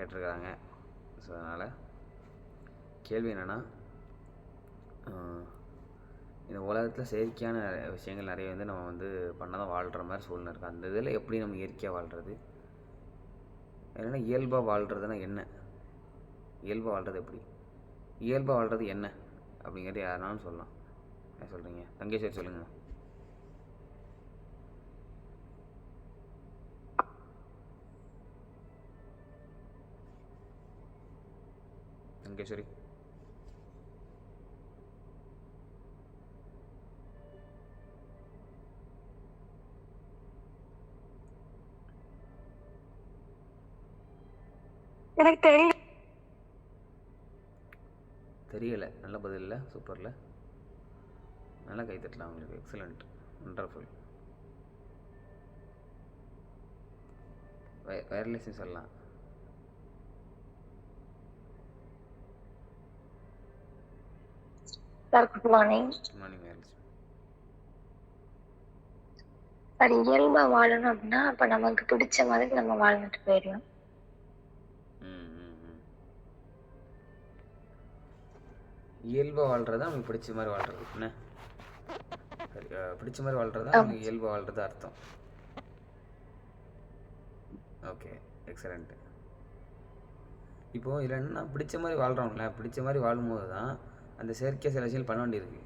கேட்டிருக்காங்க. ஸோ அதனால் கேள்வி என்னென்னா, இந்த உலகத்தில் செயற்கையான விஷயங்கள் நிறைய வந்து நம்ம வந்து பண்ண தான் வாழ்கிற மாதிரி சூழ்நிலை இருக்குது. அந்த இதில் எப்படி நம்ம இயற்கையாக வாழ்கிறது, என்னென்னா இயல்பாக வாழ்கிறதுனா என்ன, இயல்பாக வாழ்கிறது எப்படி, இயல்பாக வாழ்கிறது என்ன அப்படிங்கிறது யாருனாலும் சொல்லலாம். என்ன சொல்கிறீங்க தங்கேஸ்வரி, சொல்லுங்கம்மா. தங்கேஸ்வரி. எனக்கு தெரியல. நல்ல பதில் இல்லை, சூப்பரில், நல்லா கை தட்டலாம் உங்களுக்கு. Excellent, wonderful. வயர்லெஸ்ன்னு சொல்லலாம். Good morning. Good morning wireless. Sir, இயல்பா வாழணும் அப்படின்னா அப்ப நமக்கு பிடிச்ச மாதிரி நம்ம வாழ்ந்துட்டு போயிடலாம். இயல்பாக வாழ்கிறதா நமக்கு பிடிச்ச மாதிரி வாழ்கிறது என்ன, பிடிச்ச மாதிரி வாழ்கிறதா நமக்கு இயல்பாக வாழ்கிறது அர்த்தம். Okay, excellent. இப்போது இதில் என்னென்னா பிடிச்ச மாதிரி வாழ்கிறோம்ல, பிடிச்ச மாதிரி வாழும்போது தான் அந்த செயற்கை சில விஷயங்கள் பண்ண வேண்டியிருக்கு.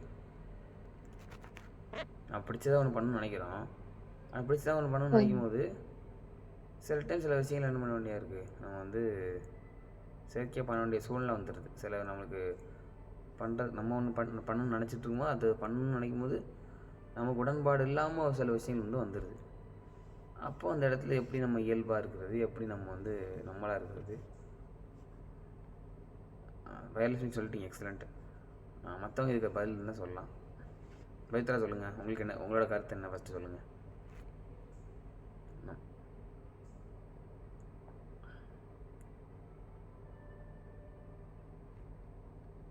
நான் பிடிச்சதாக ஒன்று பண்ணணும்னு நினைக்கிறோம், ஆனால் பிடிச்சதாக ஒன்று பண்ணணும்னு நினைக்கும் போது சில டைம் சில விஷயங்கள் என்ன பண்ண வேண்டியதாக இருக்குது, நம்ம வந்து செயற்கையாக பண்ண வேண்டிய சூழ்நிலை வந்துடுது. சில நம்மளுக்கு பண்ணுறது நம்ம ஒன்று பண்ணணும்னு நினச்சிட்டு இருக்கும்போது அது பண்ணணும்னு நினைக்கும் போது நமக்கு உடன்பாடு இல்லாமல் சில விஷயங்கள் வந்து வந்துடுது. அப்போது அந்த இடத்துல எப்படி நம்ம இயல்பாக இருக்கிறது, எப்படி நம்ம வந்து நம்மளாக இருக்கிறது. வயர்லெஸ்ன்னு சொல்லிட்டீங்க, எக்ஸலண்ட்டு. மற்றவங்க இதுக்கு பதில் தான் சொல்லலாம். பவித்ரா சொல்லுங்கள், உங்களுக்கு என்ன, உங்களோட கருத்து என்ன ஃபஸ்ட்டு சொல்லுங்கள்.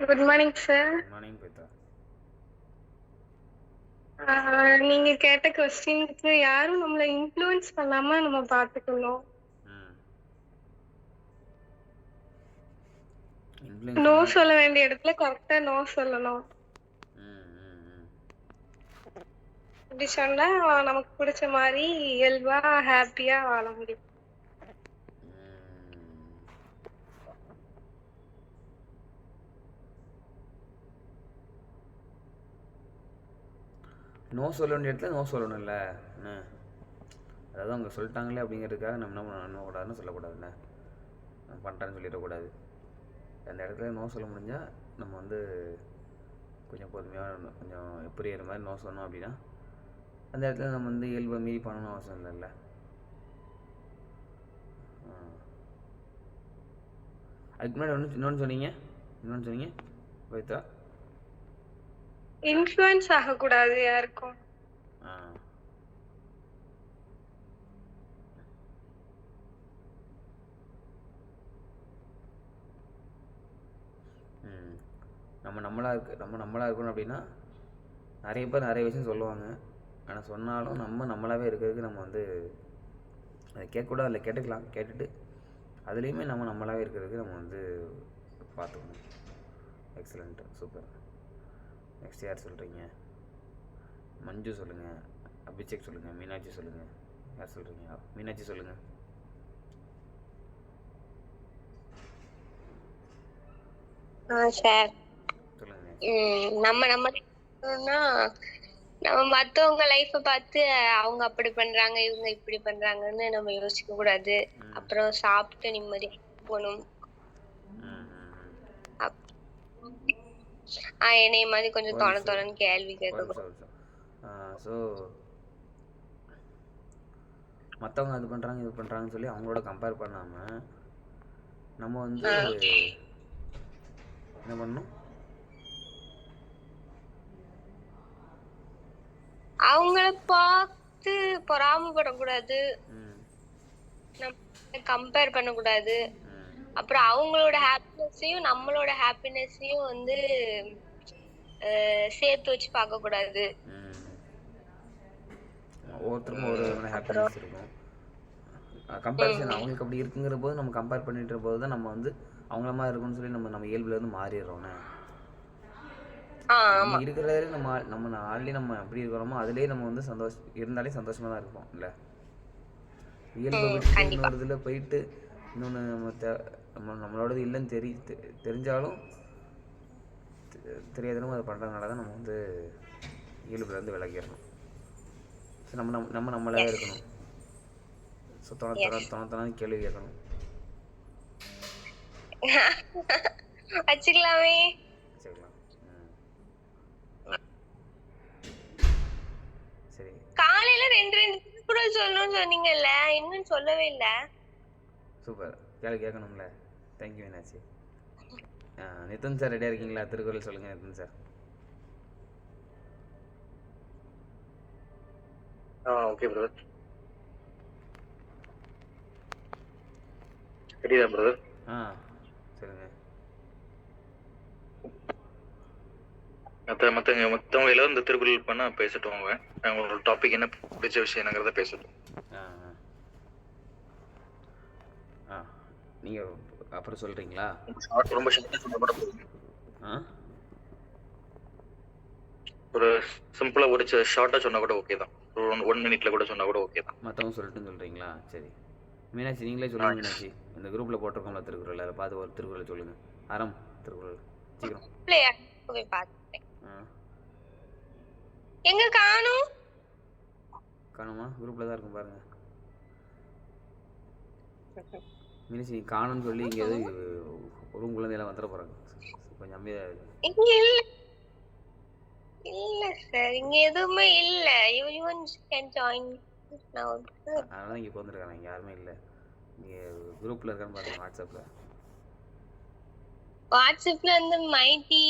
Good morning sir. Good morning Pavithra. நீங்க கேட்ட क्वेश्चनக்கு யாரும் நம்மள இன்ஃப்ளூயன்ஸ் பண்ணாம நம்ம பாத்துக்கணும். நோ சொல்ல வேண்டிய இடத்துல கரெக்டா நோ சொல்லணும். இப்படி சொன்னா நமக்கு பிடிச்ச மாதிரி இயல்பா ஹாப்பியா வாழ முடியும். நோ சொல்ல வேண்டிய இடத்துல நோ சொல்லணும்ல, அதாவது அவங்க சொல்லிட்டாங்களே அப்படிங்கிறதுக்காக நம்ம என்ன பண்ணக்கூடாதுன்னு சொல்லக்கூடாதுண்ணே, நம்ம பண்ணுறேன்னு சொல்லிடக்கூடாது. அந்த இடத்துல நோ சொல்ல முடிஞ்சால் நம்ம வந்து கொஞ்சம் பொறுமையாக கொஞ்சம் புரியிற மாதிரி நோ சொன்னோம் அப்படின்னா அந்த இடத்துல நம்ம வந்து இயல்பை மீறி பண்ணணும் அவசியம் இல்லைல்ல. அதுக்கு முன்னாடி இன்னொன்று சொன்னீங்க பவித்ரா. இன்ஃப்ளூயன்ஸ் ஆகக்கூடாது யாருக்கும். நம்ம நம்மளாக இருக்கணும் அப்படின்னா நிறைய பேர் நிறைய விஷயம் சொல்லுவாங்க, ஆனால் சொன்னாலும் நம்ம நம்மளாகவே இருக்கிறதுக்கு நம்ம வந்து அதை கேட்கக்கூடாது, இல்லை கேட்டுக்கலாம், கேட்டுட்டு அதுலேயுமே நம்ம நம்மளாகவே இருக்கிறதுக்கு நம்ம வந்து பார்த்துக்கணும். Excellent, super. நெக்ஸ்ட் யார் சொல்கிறீங்க? மஞ்சு சொல்லுங்கள், அபிஷேக் சொல்லுங்கள், மீனாட்சி சொல்லுங்கள். யார் சொல்கிறீங்க? மீனாட்சி சொல்லுங்கள். சார், நம்ம மத்தவங்க லைஃப பார்த்து அவங்க அப்படி பண்றாங்க இவங்க இப்படி பண்றாங்கன்னு நம்ம யோசிக்க கூடாது. அப்புறம் சாப்பிட்டு நிம்மதியா போகணும். என்னைய மாதிரி கொஞ்சம் தோணன்னு கேள்வி கேட்க. ஸோ மற்றவங்க அது பண்ணுறாங்க இது பண்ணுறாங்கன்னு சொல்லி அவங்களோட கம்பேர் பண்ணாமல் நம்ம வந்து என்ன பண்ணணும், அவங்கள பார்த்து பொறாமப்படக்கூடாது, கம்பேர் பண்ணக்கூடாது. அப்புறம் அவங்களோட ஹாப்பினஸையும் நம்மளோட ஹாப்பினஸையும் வந்து சேர்த்து வச்சு பார்க்க கூடாது. ஒவ்வொருத்தருக்கும் ஒரு ஹாப்பினஸ் இருக்கும். கம்பேரிசன் அவங்களுக்கு அப்படி இருக்குங்கிற போது நம்ம கம்பேர் பண்ணிட்டு போது தான் நம்ம வந்து அவங்கள மாதிரி இருக்கும்னு சொல்லி நம்ம இயல்புல இருந்து மாறிடுறோண்ணே. நம்ம இருக்கிறதுலே நம்ம ஆல்ரெடி நம்ம எப்படி இருக்கிறோமோ அதுலேயே நம்ம வந்து இருந்தாலே சந்தோஷமாக தான் இருப்போம் இல்லை. இயல்பை விட்டு இன்னொரு இதில் போயிட்டு இன்னொன்று நம்மளோடது இல்லைன்னு தெரிஞ்சாலும் தெரியாதனமும் அதை பண்ணுறதுனால தான் நம்ம வந்து இயல்புலேருந்து விலகிடணும். ஸோ நம்ம நம்மளாவே இருக்கணும். ஸோ தொணத்தொணன்னு கேள்வி கேட்கணும். வச்சுக்கலாமே. சரிங்களா? சரி. காலையில 2 திருக்குறள் சொல்லணும்னு சொன்னீங்கல்ல, இன்னும் சொல்லவே இல்ல. சூப்பர். கேட்கணும்ல. தேங்க்யூ மீனாட்சி. நிதின் சார் ரெடியாக இருக்கீங்களா? திருக்குறள் சொல்லுங்க நிதின் சார். Okay brother. ரெடியா பிரதர்? சொல்லுங்க. மற்றவங்க எல்லாரும் இந்த திருக்குறள் பண்ண பேசட்டும். அவங்களோட டாபிக் என்ன பிடிச்ச விஷயம் என்னங்கிறத பேசட்டும். நீங்கள் அப்புறம் சொல்கிறீங்களா? ரொம்ப ஷார்ட்டாக சொன்னா கூட போதும். ஒரு சிம்பிளா ஒரு ஷார்ட்டா சொன்னா கூட ஓகே தான். 1 மினிட்ல கூட சொன்னா கூட ஓகே தான். மற்றவங்க சொல்லிட்டுன்னு சொல்கிறீங்களா? சரி மீனாட்சி நீங்களே சொல்லுங்கள். மீனாட்சி இந்த குரூப்பில் போட்டிருக்கோம்ல திருக்குறள், அதை பார்த்து ஒரு திருக்குறள் சொல்லுங்கள். அறம் திருக்குறள் சீக்கிரம். எங்க காணும்? காணுமா? குரூப்பில் தான் இருக்கும் பாருங்க. மீனாட்சி காணும்னு சொல்லி இங்கே எது ஒரு குழந்தையெல்லாம் வந்துட போகிறாங்க. கொஞ்சம் அமைதியாக இல்ல சார், இங்க எதுவுமே இல்ல. everyone can join now. அதனால இங்க போந்துருக்காங்க. இங்க யாருமே இல்ல. நீங்க குரூப்ல இருக்கான்னு பாருங்க. வாட்ஸ்அப்ல அந்த மைட்டி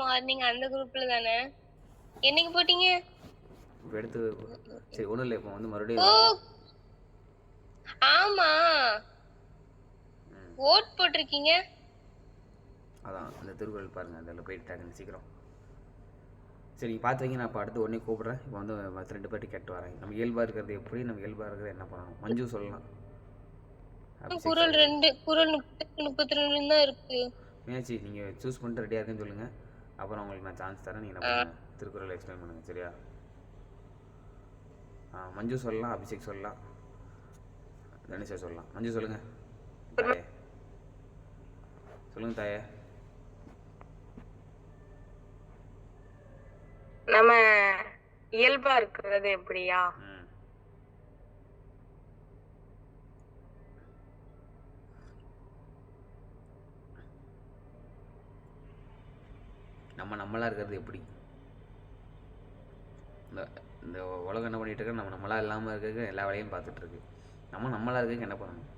மார்னிங் அந்த குரூப்ல தானே. என்னைக்கு போட்டீங்க? எடுத்து சரி ஒண்ணும் இல்ல. இப்போ வந்து மறுபடியும் ஆமா ஓட் போட்டிருக்கீங்க. அதான் அந்த திருக்குறள் பாருங்க. அதில் போயிட்டாங்க சீக்கிரம். சரி பார்த்து வைங்க. நான் இப்போ அடுத்து உடனே கூப்பிட்றேன். இப்போ வந்து 2 பேர்ட்டு கேட்டு வரேன். நம்ம இயல்பாக இருக்கிறது எப்படி, நம்ம இயல்பாக இருக்கிறது என்ன பண்ணணும். மஞ்சு சொல்லலாம். குறள் 2 குறள் 32 தான் இருக்கு. மீனாட்சி நீங்கள் சூஸ் பண்ணிட்டு ரெடியாக இருக்குன்னு சொல்லுங்கள். அப்புறம் உங்களுக்கு நான் சான்ஸ் தரேன். நீங்கள் என்ன திருக்குறள் எக்ஸ்பிளைன் பண்ணுங்கள். சரியா? மஞ்சு சொல்லலாம், அபிஷேக் சொல்லலாம், தனிஷா சொல்லலாம். மஞ்சு சொல்லுங்கள். தாயே சொல்லுங்கள். தாயே நம்ம இயல்பா இருக்கிறது எப்படியா? நம்மளா இருக்கிறது எப்படி? இந்த உலகம் என்ன பண்ணிட்டு இருக்க? நம்மளா இல்லாம இருக்க எல்லா வேலையும் பார்த்துட்டு இருக்கு. நம்மளா இருக்க என்ன பண்ணணும்?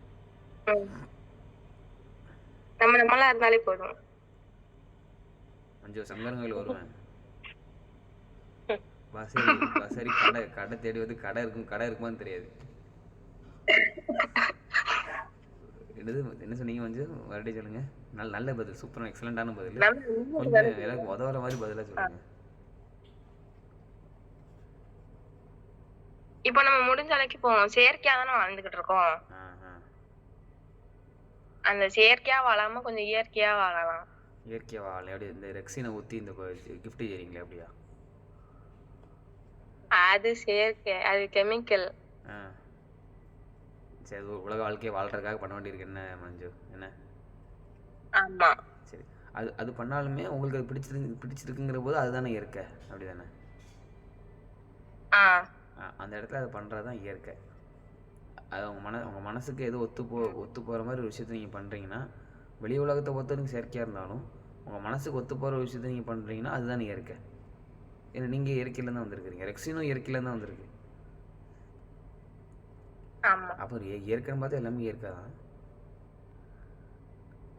நம்மளா இருந்தாலே போதும். கொஞ்சம் சங்கரங்கள் வருவேன். சரி கடை தேடி வந்து கடை இருக்குமான்னு தெரியாது. என்ன சொன்னீங்க? கொஞ்சம் மறுபடியும் சொல்லுங்க. நல்ல பதில். சூப்பரான எக்ஸலண்டான பதில். கொஞ்சம் எனக்கு உதவுற மாதிரி பதிலாக சொல்லுங்க. இப்போ நம்ம முடிஞ்ச அளவுக்கு போவோம். செயற்கையா தானே வாழ்ந்துகிட்டு இருக்கோம். அந்த செயற்கையா வாழாம கொஞ்சம் இயற்கையா வாழலாம். இயற்கையா வாழ எப்படி? இந்த ரெக்ஸினை ஊற்றி இந்த கிஃப்ட் செய்றீங்களே அப்படியா? அது செயற்கை, அது கெமிக்கல். சரி உலக வாழ்க்கையை வாழ்றதுக்காக பண்ண வேண்டியிருக்கு. என்ன மஞ்சு என்ன? ஆமா சரி அது பண்ணாலுமே உங்களுக்கு அது பிடிச்சிருக்குங்கிற போது அதுதானே இயற்கை. அப்படிதானே? அந்த இடத்துல அது பண்ணுறது தான் இயற்கை. அது உங்கள் மனசுக்கு எது ஒத்து போகிற மாதிரி ஒரு விஷயத்தை நீங்கள் பண்ணுறீங்கன்னா, வெளி உலகத்தை பொறுத்தவரைக்கும் செயற்கையாக இருந்தாலும் உங்கள் மனசுக்கு ஒத்து போகிற ஒரு விஷயத்தை நீங்கள் பண்ணுறீங்கன்னா அதுதான் இயற்கை. ஏன்னா நீங்கள் இயற்கையிலேருந்து தான் வந்திருக்கிறீங்க. ரெக்ஸினும் இயற்கையிலேருந்து தான் வந்திருக்கு. அப்போ இயற்கைன்னு பார்த்தா எல்லாமே இயற்கை தான்.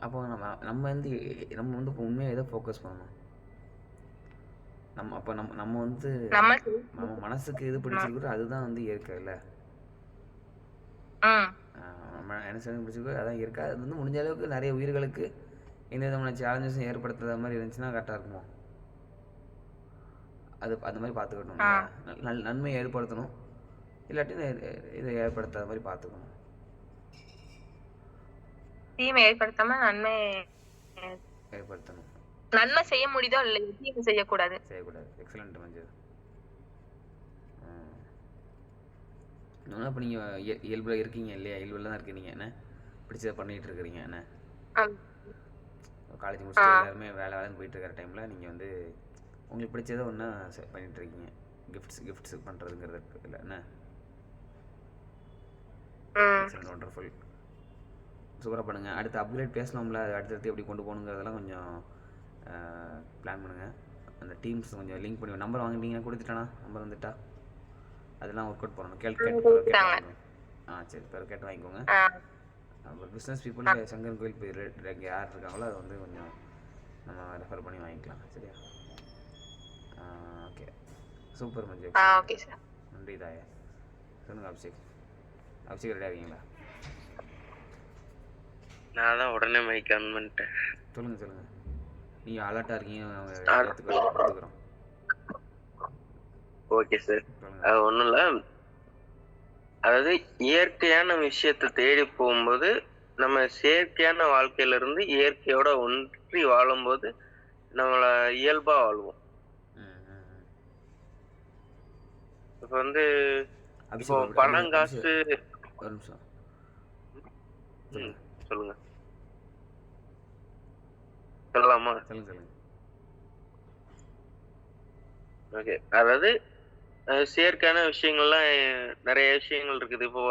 அப்போ நம்ம வந்து உண்மையாக எதை ஃபோக்கஸ் பண்ணணும்? நம்ம வந்து நம்ம மனசுக்கு எது பிடிச்சிருக்கோ அதுதான் வந்து இயற்கை இல்லை. நம்ம என்ன பிடிச்சிருக்கோ அதான் இயற்கை. அது வந்து முடிஞ்ச அளவுக்கு நிறைய உயிர்களுக்கு எந்த விதமான சேலஞ்சஸும் ஏற்படுத்துகிற மாதிரி இருந்துச்சுன்னா கரெக்டாக இருக்குமோ? அது அந்த மாதிரி பார்த்துக்கணும். நன்மையை ஏற்படுத்தணும், இல்லாட்டி இதை ஏற்படுத்தாத மாதிரி பார்த்துக்கணும். தீமை ஏற்படுத்தாம ஏற்படுத்தணும். நன்மை செய்ய முடியுதோ இல்லையோ தீமை செய்யக்கூடாது. செய்யக்கூடாது. எக்ஸலண்ட் மஞ்சள். இன்னொன்று இப்போ நீங்கள் இயல்பில் இருக்கீங்க இல்லையா, இயல்பில் தான் இருக்கீங்க என்ன பிடிச்சதை பண்ணிகிட்டு இருக்கிறீங்க என்ன. காலேஜ் முடிச்சுட்டு எல்லாருமே வேலைன்னு போயிட்டு இருக்கிற டைமில் நீங்கள் வந்து உங்களுக்கு பிடிச்சதை ஒன்றா பண்ணிகிட்ருக்கீங்க. கிஃப்ட்ஸ் பண்ணுறதுங்கிறது இல்லை என்ன. எக்ஸலண்ட், ஒண்டர்ஃபுல், சூப்பராக பண்ணுங்கள். அடுத்து அப்கிரேட் பேசலாம்ல, அது அடுத்தடுத்து எப்படி கொண்டு போகணுங்கிறதெல்லாம் கொஞ்சம் பிளான் பண்ணுங்கள். அந்த டீம்ஸ் கொஞ்சம் லிங்க் பண்ணி நம்பர் வாங்கிட்டீங்கன்னா கொடுத்துட்டானா, நம்பர் வந்துட்டா அதெல்லாம் ஒர்க் அவுட் பண்ணணும். கேட்டு வாங்கிக்கோங்க. சரி, பிறகு கேட்டு வாங்கிக்கோங்க. அப்புறம் பிஸ்னஸ் பீப்புள் சங்கரன் கோயில் இங்கே யார் இருக்காங்களோ அதை வந்து கொஞ்சம் நம்ம ரெஃபர் பண்ணி வாங்கிக்கலாம். சரியா? ஓகே, சூப்பர் மஞ்சு. ஓகே சார், நன்றி தாயா. சொல்லுங்கள் அபிஷேக். அபிஷேக் ரெடி ஆகிங்களா? நான் தான் உடனே மைக் ஆன் பண்ணிட்டேன். சொல்லுங்கள். நீங்கள் அலர்ட்டாக இருக்கீங்க, நாங்கள் எடுத்துக்கிறோம். ஓகே சார், அது ஒன்றும் இல்லை. அதாவது இயற்கையான விஷயத்தை தேடி போகும்போது நம்ம செயற்கையான வாழ்க்கையில இருந்து இயற்கையோட ஒன்றி வாழும்போது நம்மள இயல்பா வாழ்வோம். இப்ப வந்து இப்போ பணம் காசு. ஒரு நிமிஷம் சொல்லுங்க, சொல்லலாமா? சொல்லுங்க. ஓகே, அதாவது செயற்கையான விஷயங்கள்லாம் நிறைய விஷயங்கள் இருக்குது. இப்போ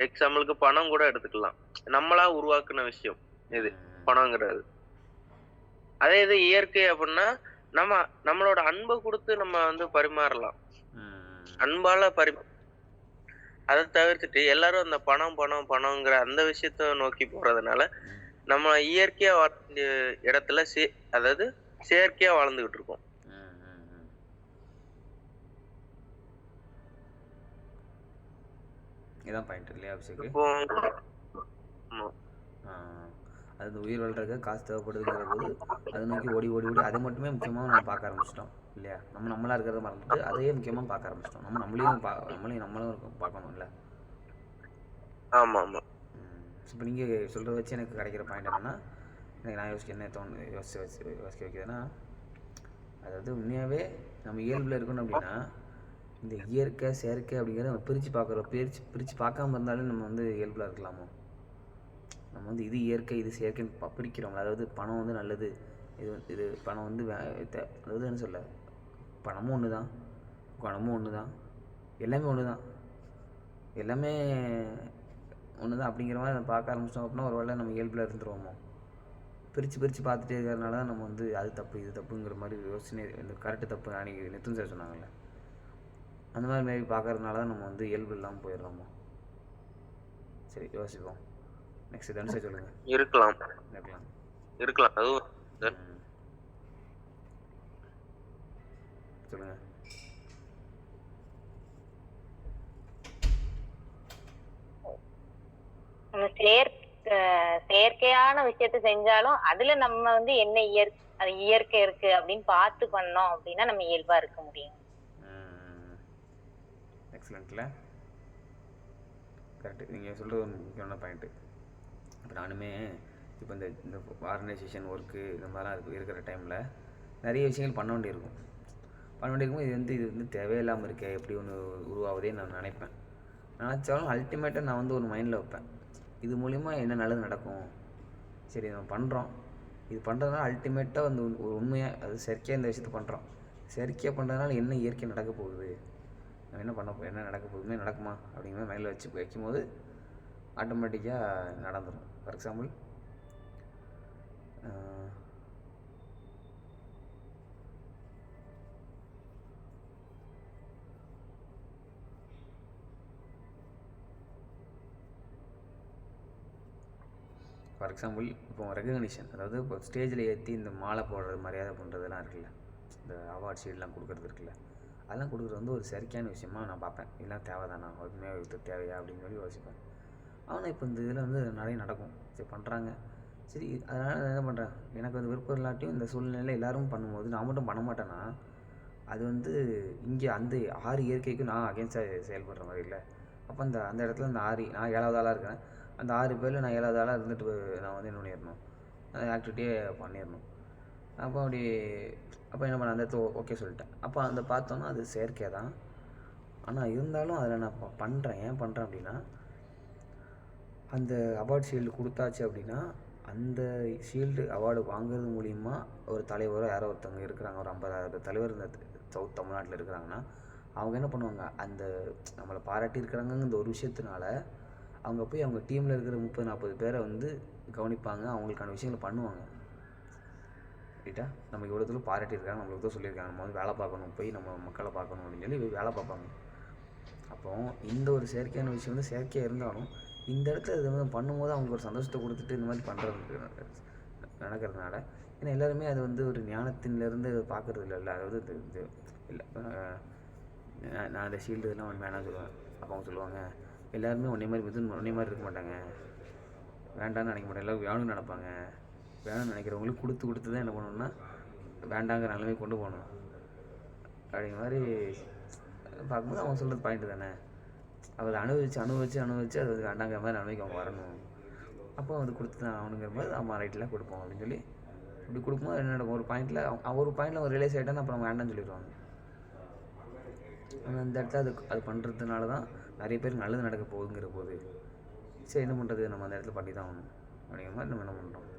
எக்ஸாம்பிளுக்கு பணம் கூட எடுத்துக்கலாம். நம்மளா உருவாக்குன விஷயம் இது பணங்கிறது. அதே இது இயற்கை அப்படின்னா நம்மளோட அன்பை கொடுத்து நம்ம வந்து பரிமாறலாம், அன்பால அதை தவிர்த்துட்டு எல்லாரும் அந்த பணங்கிற அந்த விஷயத்த நோக்கி போறதுனால நம்ம இயற்கையா வாழ்ந்த இடத்துல அதாவது செயற்கையா வாழ்ந்துகிட்டு இருக்கோம். இதான் பாயிண்ட் இல்லையா அபிஷேக்? இப்போ அது உயிர் வாழ்றதுக்கு காசு தேவைப்படுதுங்கிற போது அதை நோக்கி ஓடி அதை மட்டுமே முக்கியமாக நம்ம பார்க்க ஆரம்பிச்சிட்டோம் இல்லையா? நம்மளா இருக்கிறத மறந்துட்டு அதையே முக்கியமாக பார்க்க ஆரம்பிச்சிட்டோம். நம்மளும் பார்க்கணும் இல்லை? ஆமாம். இப்போ நீங்கள் சொல்கிறத வச்சு எனக்கு கிடைக்கிற பாயிண்ட் என்னென்னா, எனக்கு நான் யோசிக்க வைக்கிறதுன்னா, அதாவது உண்மையாகவே நம்ம இயல்பில் இருக்கணும் அப்படின்னா இந்த இயற்கை செயற்கை அப்படிங்கிறத நம்ம பிரித்து பார்க்காம இருந்தாலும் நம்ம வந்து இயல்பில் இருக்கலாமோ? நம்ம வந்து இது இயற்கை இது செயற்கைன்னு பிரிக்கிறோம். அதாவது பணம் வந்து நல்லது, இது பணம் வந்து அதாவது என்ன சொல்ல, பணமும் ஒன்று தான், குணமும் ஒன்று தான், எல்லாமே ஒன்று தான், எல்லாமே ஒன்று தான் அப்படிங்கிற மாதிரி நம்ம பார்க்க ஆரம்பிச்சிட்டோம் அப்படின்னா ஒரு வேளை நம்ம இயல்பில் இருந்துருவோமோ? பிரித்து பார்த்துட்டே இருக்கிறதுனால தான் நம்ம வந்து அது தப்பு இது தப்புங்கிற மாதிரி யோசனை, இந்த கரெக்டு தப்பு அன்றைக்கி நித்தும் சார் சொன்னாங்கல்ல, அந்த மாதிரி மேபி பார்க்கறதுனால தான் நம்ம வந்து இயல்பு இல்லாமல் போயிடுறோமோ? சரி, யோசிப்போம். நெக்ஸ்ட் தனுஷா சொல்லுங்க. இருக்கலாம் அதுவும் சொல்லுங்க. செயற்கையான விஷயத்த செஞ்சாலும் அதுல நம்ம வந்து என்ன இயற்கை இருக்கு அப்படின்னு பார்த்து பண்ணோம் அப்படின்னா நம்ம இயல்பா இருக்க முடியும். எக்ஸலண்ட்ல, கரெக்டு. நீங்கள் சொல்கிறது ஒரு முக்கியமான பாயிண்ட்டு. இப்போ நானுமே இப்போ இந்த ஆர்கனைசேஷன் ஒர்க்கு இந்த மாதிரிலாம் இருக்கிற டைமில் நிறைய விஷயங்கள் பண்ண வேண்டியிருக்கும். இது வந்து தேவையில்லாமல் இருக்கே, எப்படி ஒன்று உருவாகுதே நான் நினச்சாலும் அல்டிமேட்டாக நான் வந்து ஒரு மைண்டில் வைப்பேன், இது மூலிமா என்ன நல்லது நடக்கும். சரி, நம்ம பண்ணுறோம், இது பண்ணுறதுனால அல்டிமேட்டாக வந்து ஒரு உண்மையாக அது செயற்கையாக இந்த விஷயத்தை பண்ணுறோம், செயற்கையாக பண்ணுறதுனால என்ன இயற்கை நடக்க போகுது, நம்ம என்ன நடக்க போகுதுமே நடக்குமா அப்படிங்கிற மைண்டில் வைக்கும்போது ஆட்டோமேட்டிக்காக நடந்துடும். ஃபார் எக்ஸாம்பிள் இப்போ ரெகக்னிஷன், அதாவது இப்போ ஸ்டேஜில் ஏற்றி இந்த மாலை போடுறது மரியாதை பண்ணுறதுலாம் இருக்குல்ல, இந்த அவார்ட் ஷீட்லாம் கொடுக்குறது இருக்குல்ல, அதெல்லாம் கொடுக்குறது வந்து ஒரு செயற்கையான விஷயமா நான் பார்ப்பேன். இதெல்லாம் தேவைதானா, உண்மையாக தேவையா அப்படின்னு சொல்லி யோசிப்பேன். ஆனால் இப்போ இந்த இதில் வந்து நிறைய நடக்கும், சரி பண்ணுறாங்க, சரி அதனால் நான் என்ன பண்ணுறேன், எனக்கு வந்து விருப்பம் இல்லாட்டியும் இந்த சூழ்நிலையில் எல்லோரும் பண்ணும்போது நான் மட்டும் பண்ண மாட்டேன்னா அது வந்து இங்கே அந்த 6 இயற்கைக்கும் நான் அகேன்ஸ்டாக செயல்படுற மாதிரி இல்லை. அப்போ அந்த இடத்துல இந்த 6 நான் 7வது ஆளாக இருக்கிறேன், அந்த 6 பேரில் நான் 7வது ஆளாக இருந்துட்டு நான் வந்து என்ன பண்ணிடணும், அந்த ஆக்டிவிட்டியே பண்ணிடணும். அப்போ என்ன பண்ண, அந்த இடத்துல ஓகே சொல்லிட்டேன். அப்போ அந்த பார்த்தோன்னா அது செயற்கை தான். ஆனால் இருந்தாலும் அதில் நான் பண்ணுறேன். ஏன் பண்ணுறேன் அப்படின்னா, அந்த அவார்டு ஷீல்டு கொடுத்தாச்சு அப்படின்னா, அந்த ஷீல்டு அவார்டு வாங்குறது மூலிமா ஒரு தலைவரோ யாரோ ஒருத்தவங்க இருக்கிறாங்க, ஒரு 50,000 தலைவர் இந்த சவுத் தமிழ்நாட்டில் இருக்கிறாங்கன்னா, அவங்க என்ன பண்ணுவாங்க, அந்த நம்மளை பாராட்டி இருக்கிறாங்கங்க இந்த ஒரு விஷயத்தினால அவங்க போய் அவங்க டீமில் இருக்கிற 30-40 பேரை வந்து கவனிப்பாங்க, அவங்களுக்கான விஷயங்களை பண்ணுவாங்க. ரைட்டா, நம்ம இவ்வளோ தூரம் பாராட்டியிருக்காங்க, நம்மளுக்கு தான் சொல்லியிருக்காங்க, நம்ம வந்து வேலை பார்க்கணும், போய் நம்ம மக்களை பார்க்கணும் அப்படின்னு சொல்லி வேலை பார்ப்பாங்க. அப்போ இந்த ஒரு செயற்கையான விஷயம் வந்து செயற்கையாக இருந்தாலும் இந்த இடத்துல இது வந்து பண்ணும்போது அவங்களுக்கு ஒரு சந்தோஷத்தை கொடுத்துட்டு இந்த மாதிரி பண்ணுறது நடக்கிறதுனால, ஏன்னா எல்லாருமே அது வந்து ஒரு ஞானத்தின்லேருந்து பார்க்குறது இல்லைல்ல. அதாவது இது இல்லை, நான் அந்த ஷீல்டு இதெல்லாம் ஒன்று வேணாம்னு சொல்லுவேன். அப்போ அவங்க சொல்லுவாங்க, எல்லாருமே ஒன்றே மாதிரி இருக்க மாட்டாங்க, வேண்டாம்னு நினைக்க மாட்டாங்க, எல்லோரும் வேணும்னு நினைப்பாங்க. வேணும்னு நினைக்கிறவங்களுக்கு கொடுத்து தான் என்ன பண்ணணும்னா வேண்டாங்கிற நிலைமை கொண்டு போகணும். அப்படிங்கிற மாதிரி பார்க்கும்போது அவங்க சொல்கிறது பாயிண்ட்டு தானே. அதை அனுபவிச்சு அது வேண்டாங்கிற மாதிரி நிலைமைக்கு அவங்க வரணும். அப்போ அது கொடுத்து தான் அவனுங்கிற மாதிரி ஆமாம் ரைட்டில் கொடுப்போம் அப்படின்னு சொல்லி இப்படி கொடுக்கும்போது என்ன நடக்கும், ஒரு பாயிண்டில் ஒரு ரியலைஸ் ஆகிட்டால் அப்புறம் அவங்க வேண்டாம்னு சொல்லிடுவாங்க. ஆனால் அந்த இடத்துல அது பண்ணுறதுனால தான் நிறைய பேர் நல்லது நடக்க போகுதுங்கிற போது சரி என்ன பண்ணுறது, நம்ம அந்த இடத்துல பண்ணி தான் ஆகணும் அப்படிங்கிற மாதிரி நம்ம என்ன பண்ணுறோம்.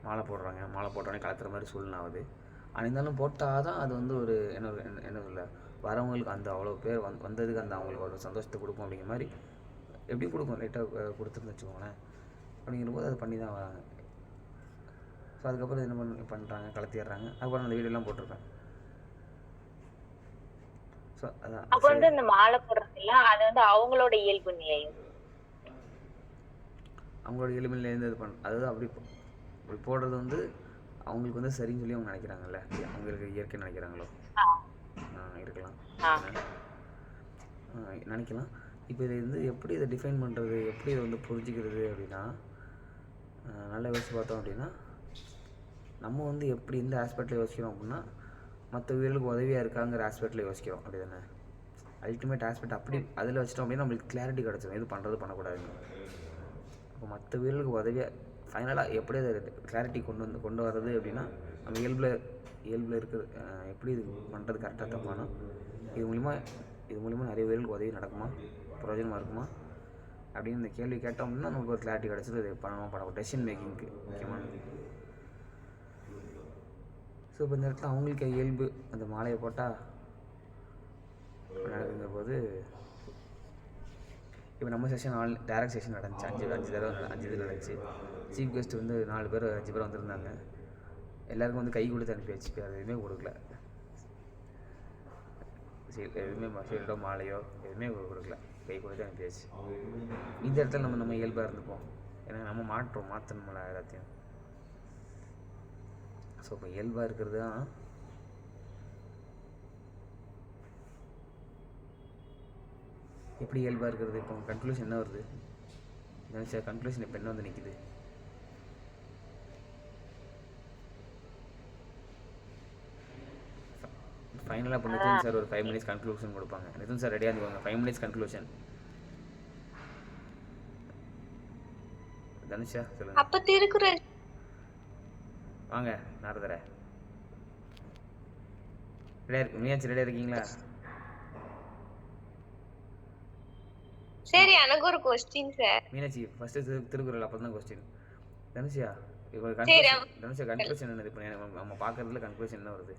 மாலை போட்டோடனே கலத்துற மாதிரி சூழ்நிலை ஆகுது. இருந்தாலும் போட்டால் தான் அது வந்து ஒரு என்ன சொல்ல, வரவங்களுக்கு அந்த அவ்வளோ பேர் வந்ததுக்கு அந்த அவங்களுக்கு ஒரு சந்தோஷத்தை கொடுக்கும். அப்படிங்கிற மாதிரி எப்படி கொடுக்கும், லைட்டாக கொடுத்துருந்து வச்சுக்கோங்களேன். அப்படிங்கிற போது அதை பண்ணி தான் வராங்க. ஸோ அதுக்கப்புறம் என்ன பண்ணுறாங்க, கலத்திடுறாங்க. அதுக்கப்புறம் அந்த வீடியோலாம் போட்டிருப்பேன். ஸோ அதான் அப்போ வந்து இந்த மாலை போடுறதுல அது வந்து அவங்களோட இயல்பு நிலையும், அவங்களோட எளிமையிலேருந்து இது அதாவது அப்படி போடுறது வந்து அவங்களுக்கு வந்து சரின்னு சொல்லி அவங்க நினைக்கிறாங்கல்ல, அவங்களுக்கு இயற்கை நினைக்கிறாங்களோ இருக்கலாம், நினைக்கலாம். இப்போ இதை வந்து எப்படி இதை டிஃபைன் பண்ணுறது, எப்படி இதை வந்து புரிஞ்சுக்கிறது அப்படின்னா, நல்லா யோசிச்சு பார்த்தோம் அப்படின்னா, நம்ம வந்து எப்படி இந்த ஆஸ்பெக்டில் யோசிக்கிறோம் அப்படின்னா, மற்ற உயிர்களுக்கு உதவியாக இருக்காங்கிற ஆஸ்பெக்டில் யோசிக்கிறோம். அப்படி தானே அல்டிமேட் ஆஸ்பெக்ட். அப்படி அதில் வச்சிட்டோம் அப்படின்னா நம்மளுக்கு கிளாரிட்டி கிடச்சிடும், எது பண்ணுறது பண்ணக்கூடாதுன்னு. அப்போ மற்ற உயிர்களுக்கு உதவியாக ஃபைனலாக எப்படி அதை கிளாரிட்டி கொண்டு வர்றது அப்படின்னா, நம்ம இயல்பில் இருக்கிற எப்படி இது பண்ணுறது கரெக்டாக தப்பானா, இது மூலிமா நிறைய உயிர்களுக்கு உதவி நடக்குமா, பிரயோஜனமாக இருக்குமா அப்படின்னு இந்த கேள்வி கேட்டோம் அப்படின்னா நமக்கு ஒரு கிளாரிட்டி கிடச்சிது, இது பண்ணணும் டெசிஷன் மேக்கிங்க்கு முக்கியமானது. ஸோ இப்போ இந்த இடத்துல அவங்களுக்கு இயல்பு அந்த மாலையை போட்டால் நடக்குங்கிற போது, இப்போ நம்ம செஷன் டேரக்ட் செஷன் நடந்துச்சு, 5 இது நடந்துச்சு. சீஃப் கெஸ்ட் வந்து 4 பேர் 5 பேர் வந்திருந்தாங்க. எல்லாருக்கும் வந்து கை கொடுத்து அனுப்பியாச்சு. அது எதுவுமே கொடுக்கல, எதுவுமே ஷீல்டோ மாலையோ எதுவுமே கொடுக்கல, கை கொடுத்து அனுப்பியாச்சு. இந்த இடத்துல நம்ம இயல்பாக இருந்துப்போம், ஏன்னா நம்ம மாற்றணும்ல எல்லாத்தையும். ஸோ இப்போ இயல்பாக இருக்கிறது தான் எப்படி இயல்பாக இருக்கிறது. இப்போ கன்க்ளூஷன் என்ன வருது, நினச்சா கன்க்ளூஷன் இப்போ என்ன வந்து நிற்கிது, ஃபைனலாக இப்போ நிதின் சார் ஒரு 5 minutes கன்க்ளூஷன் கொடுப்பாங்க. நிதின் சார் ரெடியாக இருந்துவாங்க, 5 minutes கன்க்ளூஷன். தனுஷா சொல்லுங்க. அப்ப திருக்குறள் வாங்க நாரதரே, மீனாட்சி ரெடியாக இருக்கீங்களா? சரி, எனக்கு ஒரு question sir. Meenakshi first Thirukkural, அப்புறம் தான் கொஸ்டின். தனுஷா இப்போ கன்க்ளூஷன் என்னது, இப்போ நம்ம பார்க்கறதுல கன்க்ளூஷன் என்ன வருது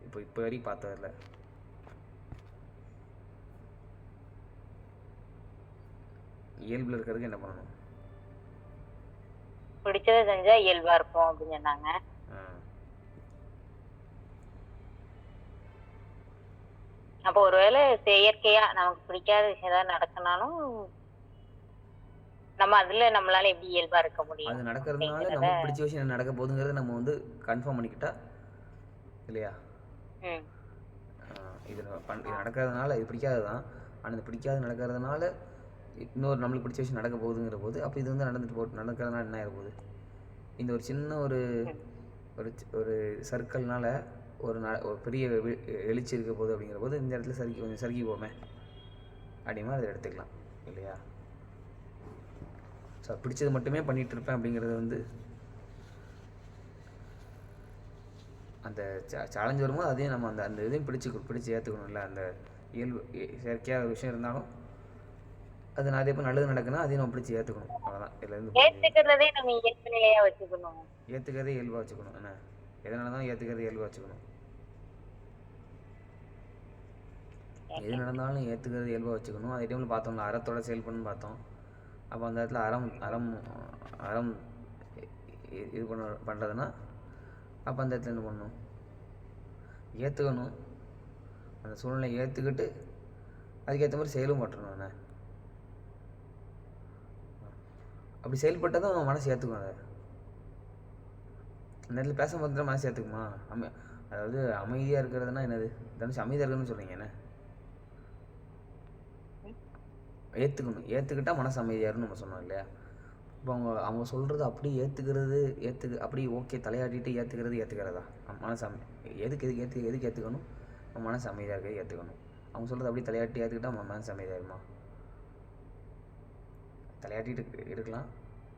இப்போ வரைக்கும் பார்த்ததில்ல? இயல்புல இருக்கிறதுக்கு என்ன பண்ணணும்? பிடிச்சதை செஞ்சா இயல்பா இருப்போம் அப்படின்னு சொன்னாங்க. அப்போ ஒருவேளை செயற்கையா நமக்கு பிடிக்காத விஷயம் ஏதாவது நடக்கினாலும் நம்ம அதுல நம்மளால எப்படி இயல்பா இருக்க முடியும்? அது நடக்கிறதுனால நமக்கு பிடிச்ச விஷயம் நடக்க போகுதுங்கிறத நம்ம வந்து கன்ஃபார்ம் பண்ணிக்கிட்டா இல்லையா? இது நடக்கிறதுனால இது பிடிக்காததான், ஆனால் இது பிடிக்காது நடக்கிறதுனால இன்னொரு நம்மளுக்கு பிடிச்ச விஷயம் நடக்க போகுதுங்கிற போது, அப்போ இது வந்து நடக்கிறதுனால என்ன ஆகிட போகுது? இந்த ஒரு சின்ன ஒரு சர்க்கிள்னால ஒரு பெரிய எழுச்சி இருக்க போகுது. அப்படிங்கிற போது இந்த இடத்துல கொஞ்சம் சறுக்கி போமே அப்படிமா அதை எடுத்துக்கலாம். இல்லையா? ஸோ பிடிச்சது மட்டுமே பண்ணிகிட்டு இருப்பேன் அப்படிங்கிறது வந்து அந்த சேலஞ்ச் வரும்போது அதையும் நம்ம அந்த இதையும் பிடிச்சி ஏற்றுக்கணும்ல. அந்த இயல்பு செயற்கையாக ஒரு விஷயம் இருந்தாலும் அது நிறைய பேர் நல்லது நடக்குன்னா அதையும் நம்ம பிடிச்சி ஏற்றுக்கணும். அவ்வளோதான். இதுலேருந்து ஏத்துக்கிறதே நம்ம இயல்பு நிலையா வச்சுக்கணும். ஏற்றுக்கிறதே இயல்பாக வச்சுக்கணும். என்ன எது நடந்தாலும் ஏற்றுக்கிறது இயல்பாக வச்சுக்கணும். எது நடந்தாலும் ஏற்றுக்கிறது இயல்பாக வச்சுக்கணும். அதே டைமில் பார்த்தோம்ல அறத்தோட செயல்படணும்னு பார்த்தோம். அப்போ அந்த இடத்துல அறம் இது பண்ணுறதுன்னா அப்போ அந்த இடத்துல என்ன பண்ணணும்? ஏற்றுக்கணும். அந்த சூழ்நிலையை ஏற்றுக்கிட்டு அதுக்கேற்ற மாதிரி செயலும் பட்டுறணும். என்ன அப்படி செயல்பட்டால் தான் மனசு ஏற்றுக்கும். அதை அந்த இடத்துல பேச மாத்திரம் மனசு ஏற்றுக்குமா? அதாவது அமைதியாக இருக்கிறதுனா என்னது? தனுஷ் அமைதியாக இருக்குதுன்னு சொல்கிறீங்க. என்ன ஏற்றுக்கிட்டால் மனசு அமைதியாருன்னு நம்ம சொன்னோம் இல்லையா? இப்போ அவங்க சொல்கிறது அப்படியே ஏற்றுக்கிறது அப்படி ஓகே தலையாட்டிட்டு ஏற்றுக்கிறதா? மனசு எதுக்கு ஏற்றுக்கணும்? மனசு அமைதியாக இருக்கிறது ஏற்றுக்கணும். அவங்க சொல்கிறது அப்படியே தலையாட்டி ஏற்றுக்கிட்டால் மனசு அமைதியாயிருமா? தலையாட்டிட்டு இருக்கலாம்.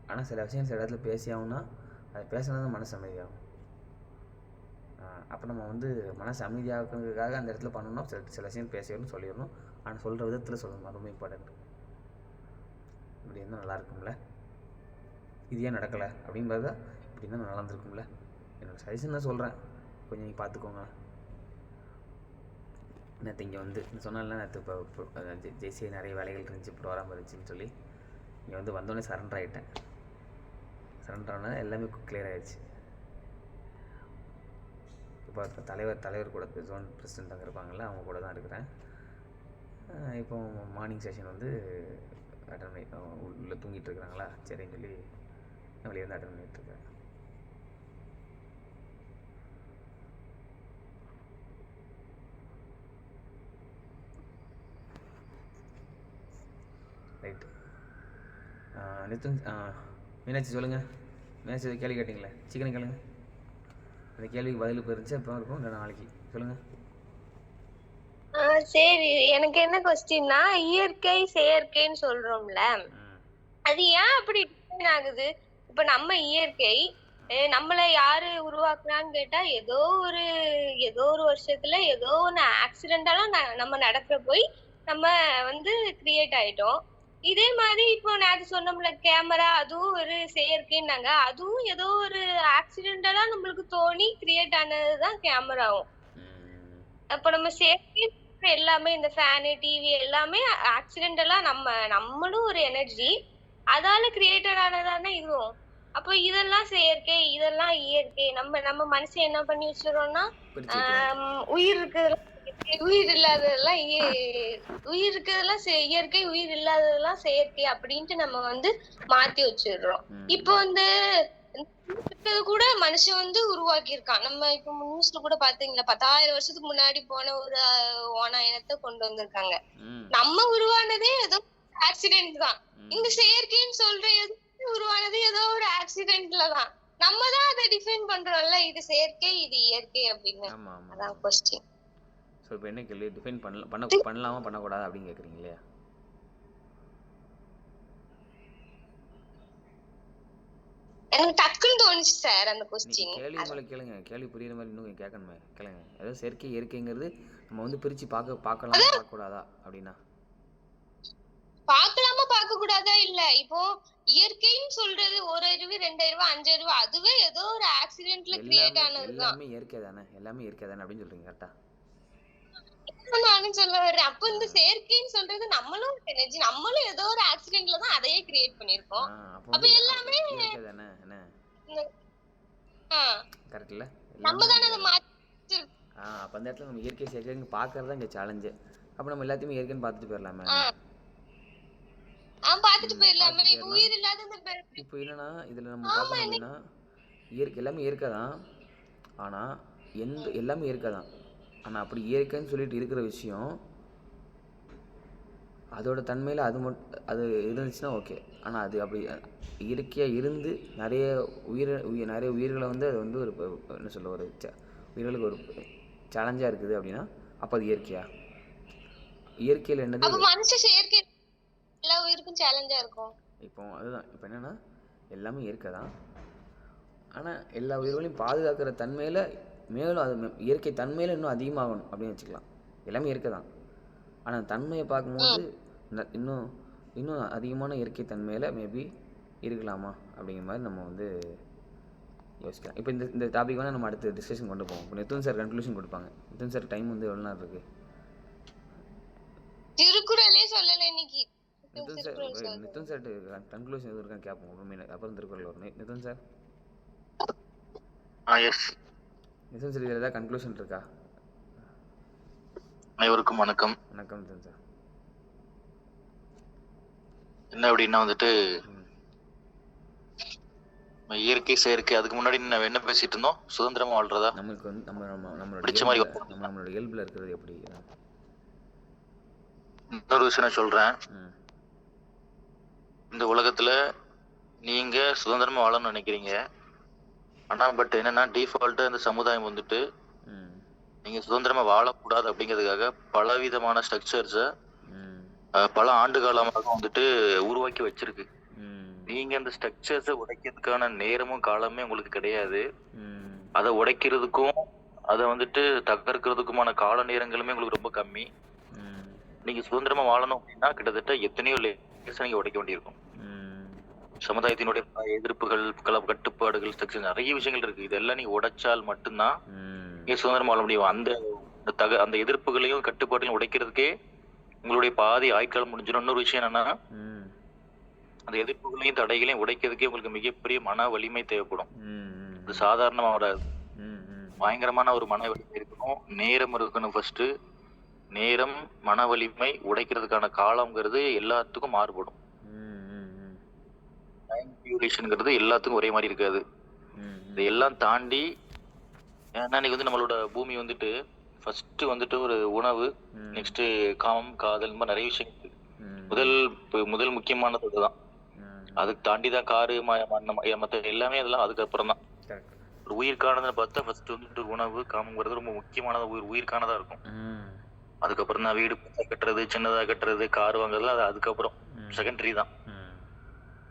ஆனால் சில விஷயம் சில இடத்துல பேசி ஆகும்னா அது பேசினா மனசு அமைதியாகும். அப்போ நம்ம வந்து மனசு அமைதியாகிறதுக்காக அந்த இடத்துல பண்ணணும்னா சில விஷயம் பேசிடணும், சொல்லிடணும். ஆனால் சொல்கிற விதத்தில் சொல்லணும். ரொம்ப இம்பார்ட்டன்ட். இப்படி இருந்தால் நல்லா இருக்கும்ல. இது ஏன் நடக்கலை அப்படின்றத இப்படி இருந்தால் நல்லா இருந்திருக்கும்ல. என்னோடய சஜஷன் தான் சொல்கிறேன். கொஞ்சம் நீங்கள் பார்த்துக்கோங்க. நேற்று இங்கே வந்து சொன்னால நேற்று இப்போ ஜெய்சி நிறைய வேலைகள் இருந்துச்சு, ப்ரோக்ராம் இருந்துச்சுன்னு சொல்லி இங்கே வந்து வந்தோடனே சரண்டர் ஆகிட்டேன். சரண்டர் ஆனால் எல்லாமே கிளியர் ஆகிடுச்சு. இப்போ தலைவர் கூட ஜோன் பிரசிடென்ட் அங்கே இருப்பாங்கள்ல, அவங்க கூட தான் இருக்கிறேன். இப்போ மார்னிங் செஷன் வந்து அட்டன் பண்ணி உள்ளே தூங்கிட்டு இருக்கிறாங்களா, சரின்னு சொல்லி வெளியே வந்து அட்டன் பண்ணிகிட்ருக்கேன். ரைட்டு. நித்தன் மீனாட்சி சொல்லுங்கள். மீனாட்சி கேள்வி கேட்டிங்களே, சீக்கிரம் கேளுங்க. அந்த கேள்விக்கு பதில் போயிருந்துச்சு. அப்புறம் இருக்கும் இல்லை நாளைக்கு சொல்லுங்கள். சரி, எனக்கு என்ன கொஸ்டின்னா, இயற்கை செயற்கைன்னு சொல்றோம்ல, அது ஏன் அப்படி டிஃபைன் ஆகுது? இப்ப நம்ம இயற்கை நம்மள யாரு உருவாக்குனான்னு கேட்டா ஏதோ ஒரு வருஷத்துல ஏதோ ஒண்ணு ஆக்சிடென்டாலாம் நம்ம நடக்கிற போய் நம்ம வந்து கிரியேட் ஆயிட்டோம். இதே மாதிரி இப்போ நான் சொன்னோம்ல கேமரா, அதுவும் ஒரு செயற்கைன்னாங்க. அதுவும் ஏதோ ஒரு ஆக்சிடென்டலா நம்மளுக்கு தோணி கிரியேட் ஆனதுதான் கேமராவும். அப்ப நம்ம செயற்கை எல்லாமே இந்த ஃபேனு டிவி எல்லாமே ஆக்சிடென்டலா நம்மளும் ஒரு எனர்ஜி, அதால கிரியேட்டட் ஆனதானே இதுவும். அப்போ இதெல்லாம் செயற்கை, இதெல்லாம் இயற்கை. நம்ம மனுஷன் என்ன பண்ணி வச்சிரோம்னா உயிர் இருக்கிறதெல்லாம் உயிர் இல்லாததெல்லாம் உயிர் இருக்கிறதெல்லாம் இயற்கை, உயிர் இல்லாததெல்லாம் செயற்கை அப்படின்ட்டு நம்ம வந்து மாத்தி வச்சிடுறோம். இப்போ வந்து கூட மனுஷன் வந்து உருவாக்கி இருக்கான். நம்ம இப்ப நியூஸ்ல கூட பாத்தீங்களா, 10,000 வருஷத்துக்கு முன்னாடி போன ஒரு ஓனா இனத்தை கொண்டு வந்திருக்காங்க. நம்ம உருவானதே ஏதோ ஆக்சிடென்ட் தான். இந்த செயற்கைன்னு சொல்ற உருவானது ஏதோ ஒரு ஆக்சிடென்ட்லதான். நம்ம தான் அதை டிஃபைன் பண்றோம்ல, இது செயற்கை இது இயற்கை அப்படின்னு. அதான் கொஸ்டின். ஸோ இப்போ என்ன கேள்வி? டிஃபைன் பண்ணலாமா பண்ணக்கூடாது அப்படின்னு கேட்குறீங்க இல்லையா? எனக்கு டக்குன்னு தோணுச்சு சார் அந்த கொஸ்டின். கேள்வி மேலே கேளுங்க. கேள்வி புரியுற மாதிரி இன்னும் கேட்கணுமே, கேளுங்க. ஏதாவது செயற்கை இயற்கைங்கிறது நம்ம வந்து பிரிச்சு பார்க்கலாமா பார்க்கக்கூடாதா அப்படின்னா? பார்க்கலாமா பார்க்க கூடாதா இல்ல. இப்போ இயற்கைன்னு சொல்றது 1 அறிவு 2 அறிவு 5 அறிவு அதுவே ஏதோ ஒரு ஆக்சிடென்ட்ல கிரியேட் ஆனதுதான். எல்லாமே இயற்கை தானே அப்படின்னு சொல்றீங்க கரெக்டா? நானும் சொல்ல வர்றேன். அப்ப இந்த செயற்கைன்னு சொல்றது நம்மளும் எனர்ஜி, நம்மளும் ஏதோ ஒரு ஆக்சிடென்ட்ல தான் அதையே கிரியேட் பண்ணிருக்கோம். அப்ப எல்லாமே இயற்கை தானே. என்ன கரெக்ட் இல்ல? நம்ம தானே அதை மாத்தி. அப்ப அந்த இடத்துல நம்ம இயற்கை செயற்கைன்னு பாக்குறதா இங்க சேலஞ்சு. அப்ப நம்ம எல்லாத்தையுமே இயற்கைன்னு பார்த்துட்டு போயிடலாமே. பார்த்துட்டு போயிடலாமே. இப்போ உயிர் இல்லாத இப்போ என்னன்னா இதுல நம்ம பார்க்கணும் அப்படின்னா இயற்கை எல்லாமே இயற்கை தான். ஆனா எல்லாமே இயற்கை தான். ஆனால் அப்படி இயற்கைன்னு சொல்லிட்டு இருக்கிற விஷயம் அதோட தன்மையில் அது இருந்துச்சுன்னா ஓகே. ஆனால் அது அப்படி இயற்கையாக இருந்து நிறைய உயிர்களை வந்து அது வந்து ஒரு என்ன சொல்ல ஒரு உயிர்களுக்கு ஒரு சேலஞ்சாக இருக்குது அப்படின்னா அப்போ அது இயற்கையில் என்னது? எல்லா உயிருக்கும் சேலஞ்சா இருக்கும். இப்போ அதுதான் இப்போ என்னென்னா எல்லாமே இயற்கை தான். ஆனால் எல்லா உயிர்களையும் பாதுகாக்கிற தன்மையில் மேலும் அது இயற்கை தன்மையில் இன்னும் அதிகமாகணும் அப்படின்னு வச்சுக்கலாம். எல்லாமே இயற்கை தான். ஆனால் தன்மையை பார்க்கும்போது இன்னும் இன்னும் அதிகமான இயற்கை தன்மையில் மேபி இருக்கலாமா அப்படிங்கிற மாதிரி நம்ம வந்து யோசிக்கலாம். இப்போ இந்த டாபிக் வேணால் நம்ம அடுத்து டிஸ்கஷன் கொண்டு போவோம். இப்போ நித்துன் சார் கன்க்ளூஷன் கொடுப்பாங்க. நித்துன் சார் டைம் வந்து எவ்வளோ நேரம் இருக்குது? திருக்குறளே சொல்லல இன்னைக்கு. நித்துன் சார் கன்க்ளூஷன் எதுவும் இருக்கான்னு கேட்போம். அப்புறம் திருக்குறள் வரும். நித்துன் சார் எஸ். நித்துன் சார் இதில் ஏதாவது கன்க்ளூஷன் இருக்கா? அனைவருக்கும் வணக்கம். வணக்கம் நித்துன் சார். என்ன அப்படின்னா வந்துட்டு இயற்கை செயற்கை அதுக்கு முன்னாடி நம்ம என்ன பேசிட்டு இருந்தோம்? சுதந்திரமா வாழ்றதா? நமக்கு வந்து நம்மளோட பிடிச்ச மாதிரி நம்மளோட இயல்புல இருக்கிறது எப்படி? இன்னொரு விஷயம் நான் சொல்றேன். இந்த உலகத்துல நீங்க சுதந்திரமா வாழணும்னு நினைக்கிறீங்க. ஆனா பட் என்னன்னா டிஃபால்ட்டா இந்த சமுதாயம் வந்துட்டு நீங்க சுதந்திரமா வாழக்கூடாது அப்படிங்கிறதுக்காக பலவிதமான ஸ்ட்ரக்சர்ஸை பல ஆண்டு காலமாக வந்துட்டு உருவாக்கி வச்சிருக்கு. நீங்க அந்த ஸ்ட்ரக்சர்ஸை உடைக்கிறதுக்கான நேரமும் காலமே உங்களுக்கு கிடையாது. அதை உடைக்கிறதுக்கும் அதை வந்துட்டு தகர்க்கிறதுக்குமான கால நேரங்களுமே உங்களுக்கு ரொம்ப கம்மி. நீங்க சுதந்திரமா வாழணும் அப்படின்னா கிட்டத்தட்ட எத்தனையோ லேயர்ஸ் நீங்க உடைக்க வேண்டியிருக்கும். சமுதாயத்தினுடைய எதிர்ப்புகள், கட்டுப்பாடுகள், ஸ்ட்ரக்சர் நிறைய விஷயங்கள் இருக்கு. இதெல்லாம் நீங்க உடைச்சால் மட்டும்தான் நீங்க சுதந்திரமா வாழ முடியும். அந்த எதிர்ப்புகளையும் கட்டுப்பாடுகளையும் உடைக்கிறதுக்கே உங்களுடைய பாதி ஆய்க்காலம் முடிஞ்சிடும். இன்னொரு விஷயம் என்னன்னா அந்த எதிர்ப்புகளையும் தடைகளையும் உடைக்கிறதுக்கே உங்களுக்கு மிகப்பெரிய மன வலிமை தேவைப்படும். அது சாதாரணமா வராது. பயங்கரமான ஒரு மன வலிமை இருக்கணும், நேரம் இருக்கணும். ஃபர்ஸ்ட் நேரம், மன வலிமை, உடைக்கிறதுக்கான காலம்ங்கிறது எல்லாத்துக்கும் மாறுபடும். டைம் டியூரேஷன்ங்கிறது எல்லாத்துக்கும் ஒரே மாதிரி இருக்காது. இதையெல்லாம் தாண்டி ஏன்னா இன்னைக்கு வந்து நம்மளோட பூமி வந்துட்டு ஃபர்ஸ்ட் வந்துட்டு ஒரு உணவு, நெக்ஸ்ட் காமம், காதல், இந்த மாதிரி நிறைய விஷயம் இருக்கு. முதல் முக்கியமானது அதுதான். அதுக்கு தாண்டி தான் காரு மற்ற எல்லாமே அதெல்லாம் அதுக்கப்புறம் தான். ஒரு உயிர்கானதுன்னு பார்த்தா ஃபர்ஸ்ட் வந்துட்டு உணவு, காமங்கிறது ரொம்ப முக்கியமானது. உயிர்கானதா இருக்கும். அதுக்கப்புறம் தான் வீடு கட்டுறது, சின்னதா கட்டுறது, கார் வாங்குறது, அது அதுக்கப்புறம் செகண்டரி தான்.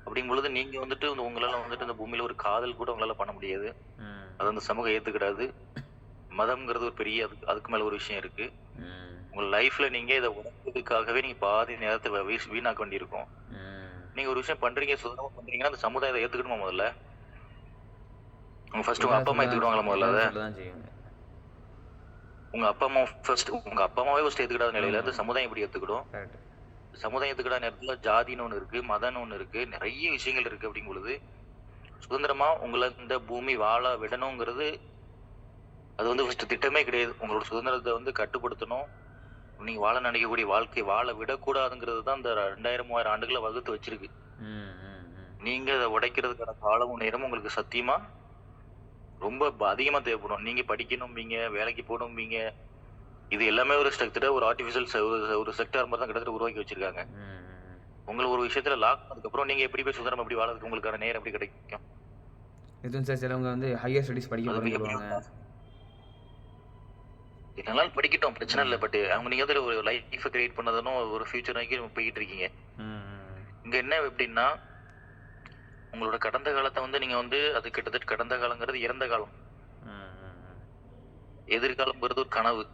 அப்படிங்கும் பொழுது நீங்க வந்துட்டு உங்களால வந்துட்டு இந்த பூமியில ஒரு காதல் கூட உங்களால பண்ண முடியாது. அது அந்த சமூகம் ஏத்துக்கிடாது. மதம்ங்கிறது ஒரு பெரிய அதுக்கு மேல ஒரு விஷயம் இருக்கு. உங்க லைஃப்ல நீங்க இதை உணர்றதுக்காகவே நீங்க பாதி நேரத்தை வீணாக்க வேண்டியிருக்கும். நீங்க ஒரு விஷயம் பண்றீங்க, சுதந்திரமா பண்றீங்கன்னா அந்த சமுதாயத்தை ஏத்துக்கணுமா? முதல்ல உங்க ஃபர்ஸ்ட் உங்க அப்பா அம்மா ஏத்துக்கிடுவாங்களா? முதல்ல உங்க அப்பா அம்மாவே ஃபர்ஸ்ட் ஏத்துக்கிடாத நிலையில இந்த சமுதாயம் எப்படி ஏத்துக்கிடும்? சமுதாயம் ஏத்துக்கிடாத நேரத்துல ஜாதின்னு ஒண்ணு இருக்கு, மதம்னு ஒண்ணு இருக்கு, நிறைய விஷயங்கள் இருக்கு. அப்படிங்கும் பொழுது சுதந்திரமா உங்களை இந்த பூமி வாழ விடணுங்கிறது அது வந்து ஃபர்ஸ்ட் திட்டமே கிடையாது. உங்களோட சுதந்திரத்தை வந்து கட்டுப்படுத்தணும். நீங்க வாழ நினைக்கக்கூடிய வாழ்க்கை வாழ விடக்கூடாதுங்கிறது தான் இந்த 2000-3000 ஆண்டுகளை வகுத்து வச்சிருக்கு. நீங்க அதை உடைக்கிறதுக்கான காலமும் நேரமும் உங்களுக்கு சத்தியமா ரொம்ப அதிகமா தேவைப்படும். நீங்க படிக்கணும்பீங்க, வேலைக்கு போகணும்பீங்க, இது எல்லாமே ஒரு ஸ்ட்ரக்சர், ஒரு ஆர்டிபிஷியல் ஒரு செக்டார் மாதிரி தான் கிட்டத்தட்ட உருவாக்கி வச்சிருக்காங்க. உங்களுக்கு ஒரு விஷயத்துல லாக் பண்ணதுக்கப்புறம் நீங்க எப்படி போய் சுதந்திரம் எப்படி வாழறதுக்கு உங்களுக்கான நேரம் எப்படி கிடைக்கும்? இதுவும் சார் சிலவங்க வந்து ஹையர் ஸ்டடீஸ் படிக்க போறாங்க. இதனால படிக்கட்டும், பிரச்சனை இல்லை. பட் அவங்க நீங்க வந்து ஒரு லைஃப் கிரியேட் பண்ணதுன்னு ஒரு ஃபியூச்சர் நோக்கி போயிட்டு இருக்கீங்க. இங்க என்ன எப்படின்னா உங்களோட கடந்த காலத்தை வந்து நீங்க வந்து அது கிட்டத்தட்ட கடந்த காலங்கிறது இறந்த காலம், எதிர்காலம்ங்கிறது ஒரு கனவு,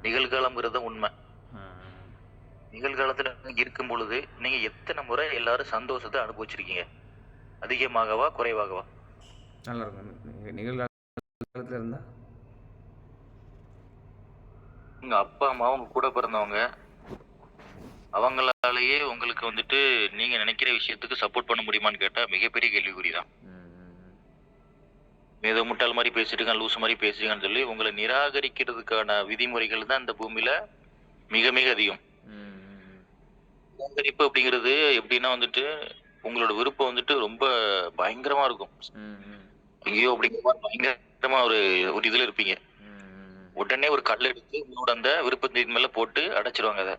நிகழ்காலம்ங்கிறது உண்மை. நிகழ்காலத்துல இருக்கும் பொழுது நீங்க எத்தனை முறை எல்லாரும் சந்தோஷத்தை அனுபவிச்சிருக்கீங்க? அதிகமாகவா குறைவாகவா? நல்லா இருக்கும். நிகழ்காலத்துல இருந்தா உங்க அப்பா அம்மா உங்க கூட பிறந்தவங்க அவங்களாலேயே உங்களுக்கு வந்துட்டு நீங்க நினைக்கிற விஷயத்துக்கு சப்போர்ட் பண்ண முடியுமான்னு கேட்டா மிகப்பெரிய கேள்விக்குறிதான். ஏதோ முட்டாள் மாதிரி பேசிட்டு லூஸ் மாதிரி பேசுறீங்கன்னு சொல்லி உங்களை நிராகரிக்கிறதுக்கான விதிமுறைகள் தான் இந்த பூமியில மிக மிக அதிகம். நிராகரிப்பு அப்படிங்கிறது எப்படின்னா வந்துட்டு உங்களோட விருப்பம் வந்துட்டு ரொம்ப பயங்கரமா இருக்கும். ஐயோ அப்படிங்கிற மாதிரி பயங்கரமா ஒரு இதுல இருப்பீங்க. உடனே ஒரு கல் எடுத்து உங்களோட அந்த விருப்பத்தின் மேல போட்டு அடைச்சிருவாங்க. அதை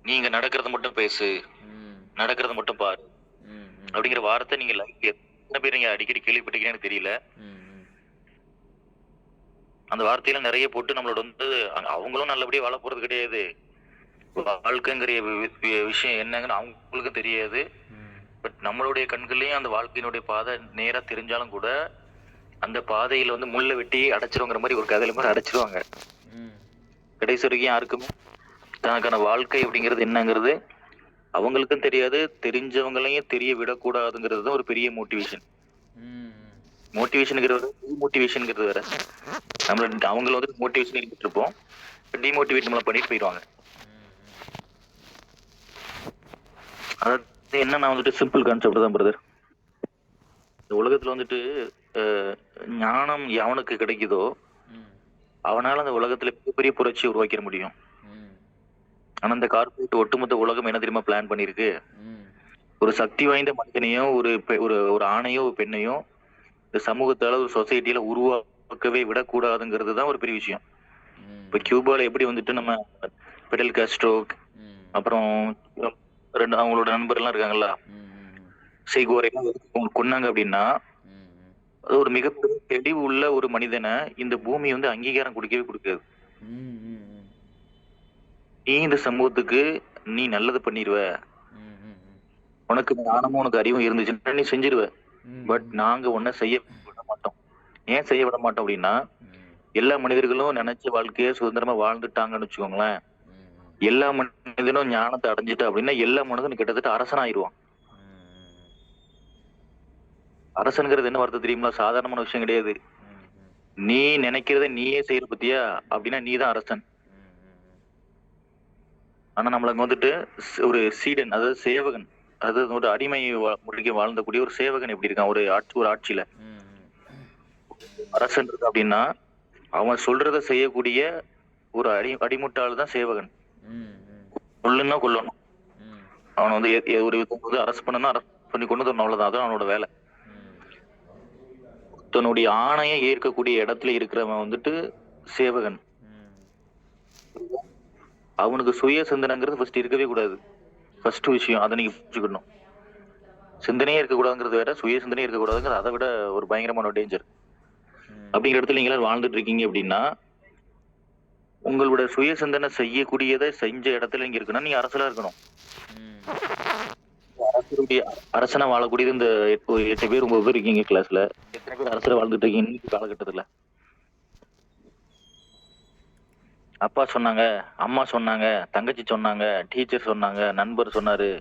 நீங்க நடக்கிறத மட்டும் பேசு, நடக்கிறத மட்டும் பாரு அப்படிங்கிற வார்த்தை நீங்க லைஃப் எத்தனை பேர் நீங்க அடிக்கடி கேள்விப்பட்டிருக்கீங்கன்னு தெரியல. அந்த வார்த்தையில நிறைய போட்டு நம்மளோட வந்து அவங்களும் நல்லபடியா வாழ போறது கிடையாது. வாழ்க்கைங்கிற விஷயம் என்னங்கன்னு அவங்களுக்கு தெரியாது. பட் நம்மளுடைய கண்கள்லயும் அந்த வாழ்க்கையினுடைய பாதை நேரா தெரிஞ்சாலும் கூட அந்த பாதையில வந்து முள்ள வெட்டி அடைச்சிருங்கிற மாதிரி ஒரு கதையில மாதிரி அடைச்சிருவாங்க. கடைசி வரைக்கும் யாருக்குமே தனக்கான வாழ்க்கை அப்படிங்கிறது என்னங்கிறது அவங்களுக்கும் தெரியாது, தெரிஞ்சவங்களையும் தெரிய விடக்கூடாதுங்கிறது தான் ஒரு பெரிய மோட்டிவேஷன். மோட்டிவேஷனுங்கிறது டிமோட்டிவேஷனுங்கிறது வேற. நம்மள அவங்கள வந்து மோட்டிவேஷன் எடுத்துட்டு இருப்போம், டிமோட்டிவேட் நம்மள பண்ணிட்டு போயிடுவாங்க. அதாவது என்னன்னா வந்துட்டு சிம்பிள் கான்செப்ட் தான் பிரதர். இந்த உலகத்துல வந்துட்டு ஞானம் எவனுக்கு கிடைக்குதோ அவனால அந்த உலகத்துல மிகப்பெரிய புரட்சியை உருவாக்கிட முடியும். ஆனா இந்த கார்பரேட் ஒட்டுமொத்த உலகம் என்ன தெரியுமா பிளான் பண்ணிருக்கு? ஒரு சக்தி வாய்ந்த மனிதனையும் ஒரு ஆணையோ ஒரு பெண்ணையோ இந்த சமூகத்தால ஒரு சொசைட்டியில உருவாக்கவே விடக்கூடாதுங்கிறது தான் ஒரு பெரிய விஷயம். இப்ப கியூபால எப்படி வந்துட்டு நம்ம பெடல் காஸ்ட்ரோ அப்புறம் அவங்களோட நண்பர்லாம் இருக்காங்கல்ல செய்கோரை கொன்னாங்க அப்படின்னா அது ஒரு மிகப்பெரிய தெளிவு உள்ள ஒரு மனிதனை இந்த பூமி வந்து அங்கீகாரம் கொடுக்கவே கொடுக்காது. நீ இந்த சமூகத்துக்கு நீ நல்லது பண்ணிடுவ, உனக்கு ஞானமும் உனக்கு அறிவும் இருந்துச்சுன்னா நீ செஞ்சிருவ. பட் நாங்க உன்னை செய்ய விட மாட்டோம். ஏன் செய்ய விட மாட்டோம் அப்படின்னா எல்லா மனிதர்களும் நினைச்ச வாழ்க்கைய சுதந்திரமா வாழ்ந்துட்டாங்கன்னு வச்சுக்கோங்களேன். எல்லா மனிதனும் ஞானத்தை அடைஞ்சிட்டா அப்படின்னா எல்லா மனிதனும் கிட்டத்தட்ட அரசன் ஆயிடுவான். அரசனுங்கிறது என்ன வார்த்தை தெரியுமா? சாதாரணமான விஷயம் கிடையாது. நீ நினைக்கிறத நீயே செய்யற பத்தியா அப்படின்னா நீ தான் அரசன். ஆனா நம்மளுக்கு வந்துட்டு ஒரு சீடன், அதாவது சேவகன், அதாவது ஒரு அடிமை முடிக்க வாழ்ந்தக்கூடிய ஒரு சேவகன் எப்படி இருக்கான் ஒரு ஆட்சியில அரசன் இருக்கு அப்படின்னா அவன் சொல்றத செய்யக்கூடிய ஒரு அடிமுட்டாள் தான் சேவகன். கொல்லுன்னா கொல்லணும், அவனை வந்து ஒரு அரசு பண்ணா அரசு பண்ணி கொண்டு வரணும், அவ்வளவுதான். அதுதான் அவனோட வேலை. தன்னுடைய ஆணையை ஏற்கக்கூடிய இடத்துல இருக்கிறவன் வந்துட்டு சேவகன். அவனுக்கு சுய சிந்தனைங்கிறது ஃபர்ஸ்ட் இருக்கவே கூடாது. ஃபர்ஸ்ட் விஷயம் அதை நீங்க புரிஞ்சுக்கணும். சிந்தனையே இருக்கக்கூடாதுங்கிறது வேற, சுய சிந்தனையே இருக்கக்கூடாதுங்கிறது அதை விட ஒரு பயங்கரமான டேஞ்சர். அப்படிங்கிற இடத்துல நீங்க வாழ்ந்துட்டு இருக்கீங்க அப்படின்னா உங்களோட சுய சிந்தனை செய்யக்கூடியதை செஞ்ச இடத்துல நீங்க இருக்குன்னா நீங்க அரசலா இருக்கணும். அரசனா வாழக்கூடியது இந்த 8 பேர் 9 பேர் இருக்கீங்க கிளாஸ்ல, எத்தனை பேர் அரசரா வாழ்ந்துட்டு இருக்கீங்க இன்னைக்கு காலகட்டத்துல? அப்பா சொன்னாங்க, அம்மா சொன்னாங்க, தங்கச்சி சொன்னாங்க, டீச்சர் சொன்னாங்க, நண்பர் சொன்னாரு,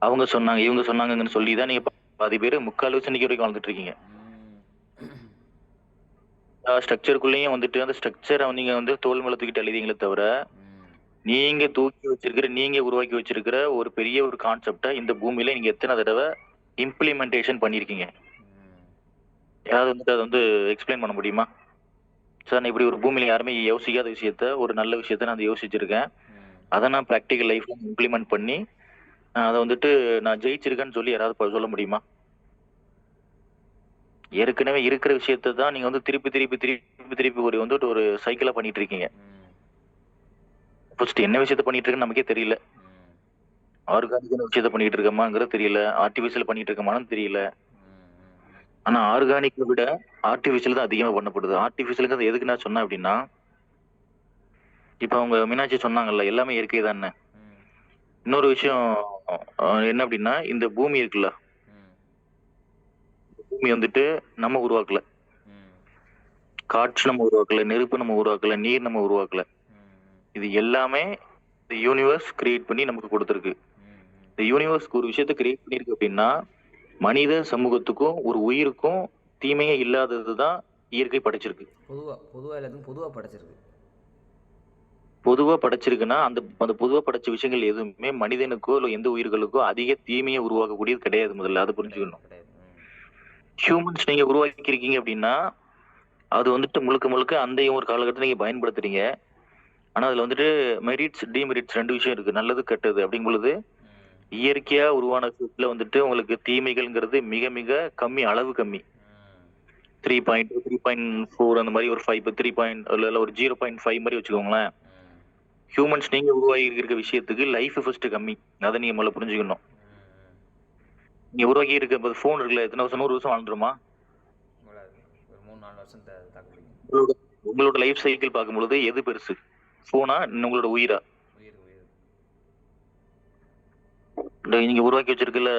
அவங்க சொன்னாங்க, இவங்க சொன்னாங்கன்னு சொல்லிதான் நீங்க பாதி பேர் 3/4 இன்னைக்கு வரைக்கும் வாழ்ந்துட்டு இருக்கீங்க. ஸ்ட்ரக்சருக்குள்ளேயும் வந்துட்டு அந்த ஸ்ட்ரக்சரை நீங்க வந்து தோல் மேல தூக்கிட்டு எழுதிங்களே தவிர நீங்க தூக்கி வச்சிருக்கிற, நீங்க உருவாக்கி வச்சிருக்கிற ஒரு பெரிய ஒரு கான்செப்டை இந்த பூமியில நீங்க எத்தனை தடவை இம்ப்ளிமெண்டேஷன் பண்ணிருக்கீங்க? யாராவது வந்துட்டு அதை வந்து எக்ஸ்பிளைன் பண்ண முடியுமா? சார் நான் இப்படி ஒரு பூமியில யாருமே யோசிக்காத விஷயத்த, ஒரு நல்ல விஷயத்த நான் யோசிச்சிருக்கேன், அதை நான் ப்ராக்டிக்கல் லைஃப்ல இம்ப்ளிமெண்ட் பண்ணி அதை வந்துட்டு நான் ஜெயிச்சிருக்கேன்னு சொல்லி யாராவது சொல்ல முடியுமா? ஏற்கனவே இருக்கிற விஷயத்த தான் நீங்க வந்து திருப்பி திருப்பி திருப்பி திருப்பி ஒரு சைக்கிளா பண்ணிட்டு இருக்கீங்க. ஃபர்ஸ்ட் என்ன விஷயத்த பண்ணிட்டு இருக்குன்னு நமக்கே தெரியல. ஆர்கானிக்கான விஷயத்த பண்ணிட்டு இருக்கமாங்கிறது தெரியல, ஆர்டிபிஷியல் பண்ணிட்டு இருக்கமான்னு தெரியல. ஆனா ஆர்கானிக்கை விட ஆர்டிபிஷியல் தான் அதிகமா பண்ணப்படுது. ஆர்டிபிஷியலுக்கு எதுக்கு நான் சொன்னேன் அப்படின்னா, இப்ப அவங்க மீனாட்சி சொன்னாங்கல்ல எல்லாமே இயற்கை தானே. இன்னொரு விஷயம் என்ன அப்படின்னா, இந்த பூமி இருக்குல்ல, பூமி வந்துட்டு நம்ம உருவாக்கல, காற்று நம்ம உருவாக்கல, நெருப்பு நம்ம உருவாக்கல, நீர் நம்ம உருவாக்கல. இது எல்லாமே இந்த யூனிவர்ஸ் கிரியேட் பண்ணி நமக்கு கொடுத்துருக்கு. இந்த யூனிவர்ஸ்க்கு ஒரு விஷயத்த கிரியேட் பண்ணிருக்கு அப்படின்னா மனித சமூகத்துக்கும் ஒரு உயிருக்கும் தீமையே இல்லாததுதான் இயற்கை படைச்சிருக்கு. பொதுவா படைச்சிருக்குன்னா அந்த பொதுவா படைச்ச விஷயங்கள் எதுவுமே மனிதனுக்கோ இல்லை எந்த உயிர்களுக்கோ அதிக தீமையை உருவாக்கக்கூடியது கிடையாது. முதல்ல அதை புரிஞ்சுக்கணும். ஹியூமன்ஸ் நீங்க உருவாக்கி இருக்கீங்க அப்படின்னா அது வந்துட்டு முழுக்க முழுக்க அந்த ஒரு காலகட்டத்தில் நீங்க பயன்படுத்துறீங்க. ஆனா அதுல வந்துட்டு மெரிட்ஸ் டிமெரிட்ஸ் 2 விஷயம் இருக்கு, நல்லது கெட்டது. அப்படிங்கும் பொழுது இயற்கையா உருவான விஷயத்துல வந்துட்டு உங்களுக்கு தீமைகள்ங்கிறது மிக மிக கம்மி, அளவு கம்மி. 3.2 3.4 அந்த மாதிரி ஒரு 5 3 ஒரு 0.5 மாதிரி வச்சுக்கோங்களேன். ஹியூமன்ஸ் நீங்க உருவாகி இருக்க விஷயத்துக்கு லைஃப் ஃபர்ஸ்ட் கம்மி. அதை நீங்க முதல்ல புரிஞ்சுக்கணும். நீங்க உருவாக்கி இருக்க போன் இருக்குல்ல, எத்தனை வருஷம் 100 வருஷம் வாழ்ந்துருமா? உங்களோட லைஃப் சைக்கிள் பார்க்கும்பொழுது எது பெருசு, போனா உங்களோட உயிரா? நீங்க உருவாக்கி வச்சிருக்கல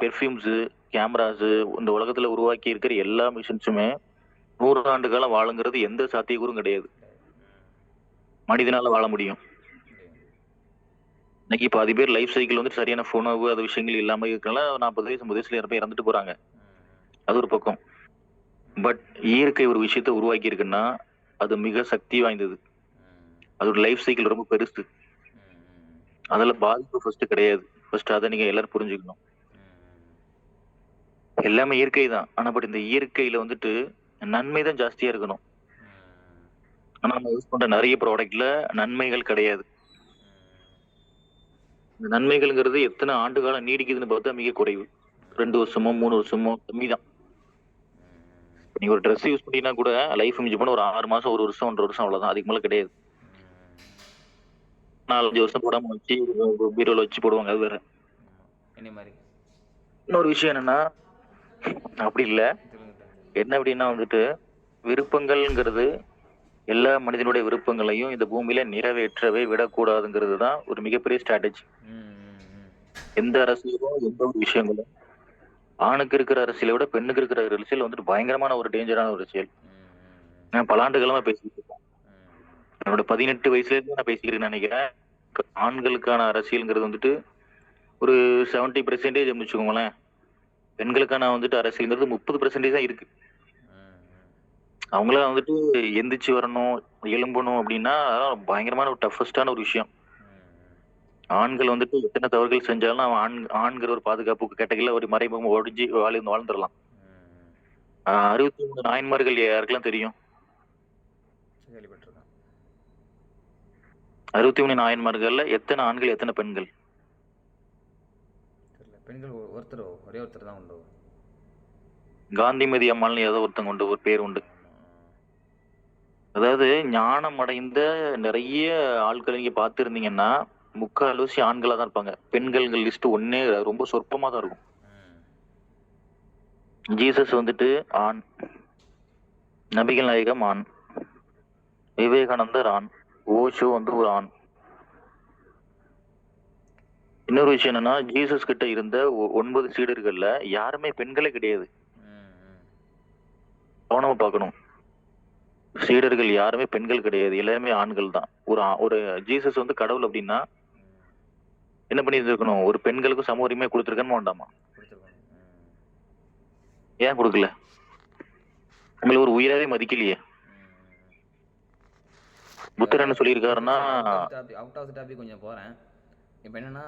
பெர்ஃப்யூம்ஸ், கேமராஸ், இந்த உலகத்துல உருவாக்கி இருக்கிற எல்லா மிஷின்ஸுமே 100 ஆண்டு காலம் வாழுங்கிறது எந்த சாத்தியக்கூறும் கிடையாது. மனிதனால வாழ முடியும். இன்னைக்கு பாதி பேர் லைஃப் சைக்கிள் வந்துட்டு சரியான உணவு அது விஷயங்கள் இல்லாம இருக்கனால 40 வயசு 50 வயசுல போய் இறந்துட்டு போறாங்க. அது ஒரு பக்கம். பட் இயற்கை ஒரு விஷயத்த உருவாக்கி இருக்குன்னா அது மிக சக்தி வாய்ந்தது. அதோட லைஃப் சைக்கிள் ரொம்ப பெருசு. அதுல பாதிப்பு ஃபர்ஸ்ட் கிடையாது. ஃபர்ஸ்ட் அதை நீங்க எல்லாரும் புரிஞ்சுக்கணும். எல்லாமே இயற்கை தான். ஆனா பட் இந்த இயற்கையில வந்துட்டு நன்மை தான் ஜாஸ்தியா இருக்கணும். ஆனா நம்ம யூஸ் பண்ற நிறைய ப்ராடக்ட்ல நன்மைகள் கிடையாது. இந்த நன்மைகள்ங்கிறது எத்தனை ஆண்டு காலம் நீடிக்குதுன்னு பார்த்தா மிக குறைவு. 2 வருஷமோ 3 வருஷமோ கம்மி தான். நீங்க ஒரு ட்ரெஸ் யூஸ் பண்ணீங்கன்னா கூட லைஃப் மிஞ்சி போன ஒரு 6 மாசம் 1 வருஷம் 1.5 வருஷம் அவ்வளவுதான். அதுக்கு மேல கிடையாது. 4-5 வருஷம் போடாம வச்சு பீரோல வச்சு போடுவாங்க. அது வேற. என்ன மாதிரி இன்னொரு விஷயம் என்னன்னா அப்படி இல்ல. என்ன அப்படின்னா வந்துட்டு விருப்பங்கள்ங்கிறது எல்லா மனிதனுடைய விருப்பங்களையும் இந்த பூமியில நிறைவேற்றவே விடக்கூடாதுங்கிறது தான் ஒரு மிகப்பெரிய ஸ்ட்ராட்டஜி. எந்த அரசியலும் எந்த ஒரு விஷயங்களும் ஆணுக்கு இருக்கிற அரசியலை விட பெண்ணுக்கு இருக்கிற அரசியல் வந்துட்டு பயங்கரமான ஒரு டேஞ்சரான ஒரு அரசியல். நான் பல ஆண்டுகளமா பேசிட்டு இருக்கேன். என்னோட 18 வயசுல இருந்து நான் பேசிக்கிறேன்னு நினைக்கிறேன். ஆண்களுக்கான அரசியல்ங்கிறது வந்துட்டு ஒரு 70% வச்சுக்கோங்களேன். பெண்களுக்கான வந்துட்டு அரசியல்ங்கிறது 30% தான் இருக்கு. அவங்கள வந்துட்டு எந்திரிச்சு வரணும் எழும்பணும் அப்படின்னா அதெல்லாம் பயங்கரமான ஒரு டஃபஸ்டான ஒரு விஷயம். ஆண்கள் வந்துட்டு எத்தனை தவறுகள் செஞ்சாலும் அவன் ஆண்கிற ஒரு பாதுகாப்புக்கு கேட்டகரியில ஒரு மறைமுகம் ஒடிஞ்சு வாழ்ந்துடலாம். 63 நாயன்மார்கள் யாருக்கெல்லாம் தெரியும்? 63 நாயன்மார்கள்ல எத்தனை ஆண்கள் எத்தனை பெண்கள்? பெண்கள் ஒரே ஒருத்தர் தான் உண்டு. காந்திமதி அம்மாள்னு ஏதோ ஒருத்தங்க உண்டு, ஒரு பேர் உண்டு. அதாவது ஞானம் அடைந்த நிறைய ஆட்களை நீங்க பார்த்துருந்தீங்கன்னா முக்கால்வாசி ஆண்களா தான் இருப்பாங்க. பெண்கள் லிஸ்ட் ஒன்னே ரொம்ப சொற்பமா தான் இருக்கும். ஜீசஸ் வந்துட்டு ஆண், நபிகள் நாயகம் ஆண், விவேகானந்தர் ஆண், ஓஷோ வந்து ஒரு ஆண். இன்னொரு விஷயம் என்னன்னா ஜீசஸ் கிட்ட இருந்த 9 சீடர்கள்ல யாருமே பெண்களே கிடையாது. கவனமா பார்க்கணும். சீடர்கள் யாருமே பெண்கள் கிடையாது, எல்லாருமே ஆண்கள் தான். ஒரு ஜீசஸ் வந்து கடவுள் அப்படின்னா என்ன பண்ணி இருக்கணும்? ஒரு பெண்களுக்கும் சம உரிமை கொடுத்துருக்கணும் வேண்டாமா? ஏன் கொடுக்கல? உங்களை ஒரு உயிராவே மதிக்கலையே. புத்தர் என்ன சொல்லியிருக்காருன்னா அவுட் ஆஃப் தி டாபிக் கொஞ்சம் போறேன். இப்போ என்னன்னா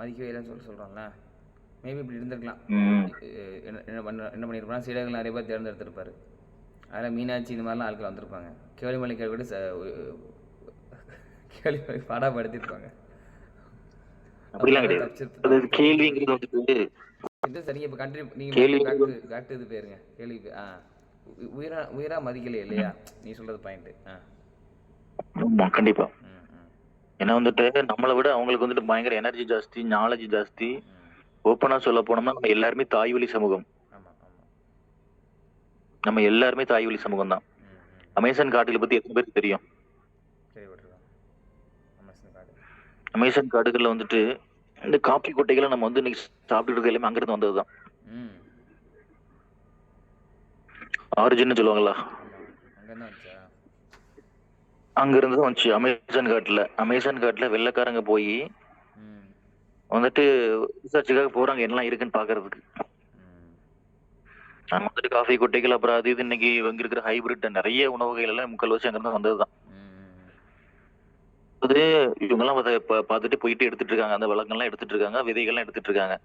மதிக்கவே இல்லைன்னு சொல்றாங்கல்ல, மேபி இப்படி இருந்திருக்கலாம். என்ன பண்ணியிருப்பாங்க, சீடர்கள் நிறைய பேர் தேர்ந்தெடுத்திருப்பாரு. அதில் மீனாட்சி இந்த மாதிரிலாம் ஆட்கள் வந்திருப்பாங்க. கேள்விமலை கேள்வி கேள்விமலை பாடாப்படுத்திருப்பாங்க. அப்படிலாம் கிடையாது. கேள்விங்கிறது வந்துட்டு இது சரிங்க. இப்போ கண்டினியூ நீங்கள் பேக் டு இது பேருங்க. கேள்வி உயிரா மதிக்கலையே இல்லையா நீ சொல்றது பாயிண்ட். ஆமா கண்டிப்பா. ஏன்னா வந்துட்டு நம்மளை விட அவங்களுக்கு வந்துட்டு பயங்கர எனர்ஜி ஜாஸ்தி, நாலேஜ் ஜாஸ்தி. ஓப்பனா சொல்ல போனோம்னா நம்ம எல்லாருமே தாய்வழி சமூகம். நம்ம எல்லாருமே தாய்வழி சமூகம் தான். அமேசான் காடுகளை பத்தி எத்தனை பேருக்கு தெரியும்? அமேசான் காடுகள்ல வந்துட்டு இந்த காப்பி கொட்டைகளை நம்ம வந்து இன்னைக்கு சாப்பிட்டு எல்லாமே அங்கிருந்து வந்ததுதான். ஆரிஜின் சொல்லுவாங்களா, அங்க இருந்து வந்துச்சு. அமேசான் காட்டுல வெள்ளைக்காரங்க போய் வந்துட்டு ரிசர்ச்சுக்காக போறாங்க என்னெல்லாம் இருக்குன்னு பாக்குறதுக்கு. நம்ம வந்துட்டு காஃபி கொட்டைகள் அப்புறம் அது இது இன்னைக்கு இங்க இருக்கிற ஹைபிரிட் நிறைய உணவுகள் எல்லாம் முக்கால்வாசி அங்க இருந்து வந்ததுதான். அது இவங்க எல்லாம் பார்த்துட்டு போயிட்டு எடுத்துட்டு இருக்காங்க. அந்த வளங்கள்லாம் எடுத்துட்டு இருக்காங்க, விதைகள்லாம் எடுத்துட்டு இருக்காங்க.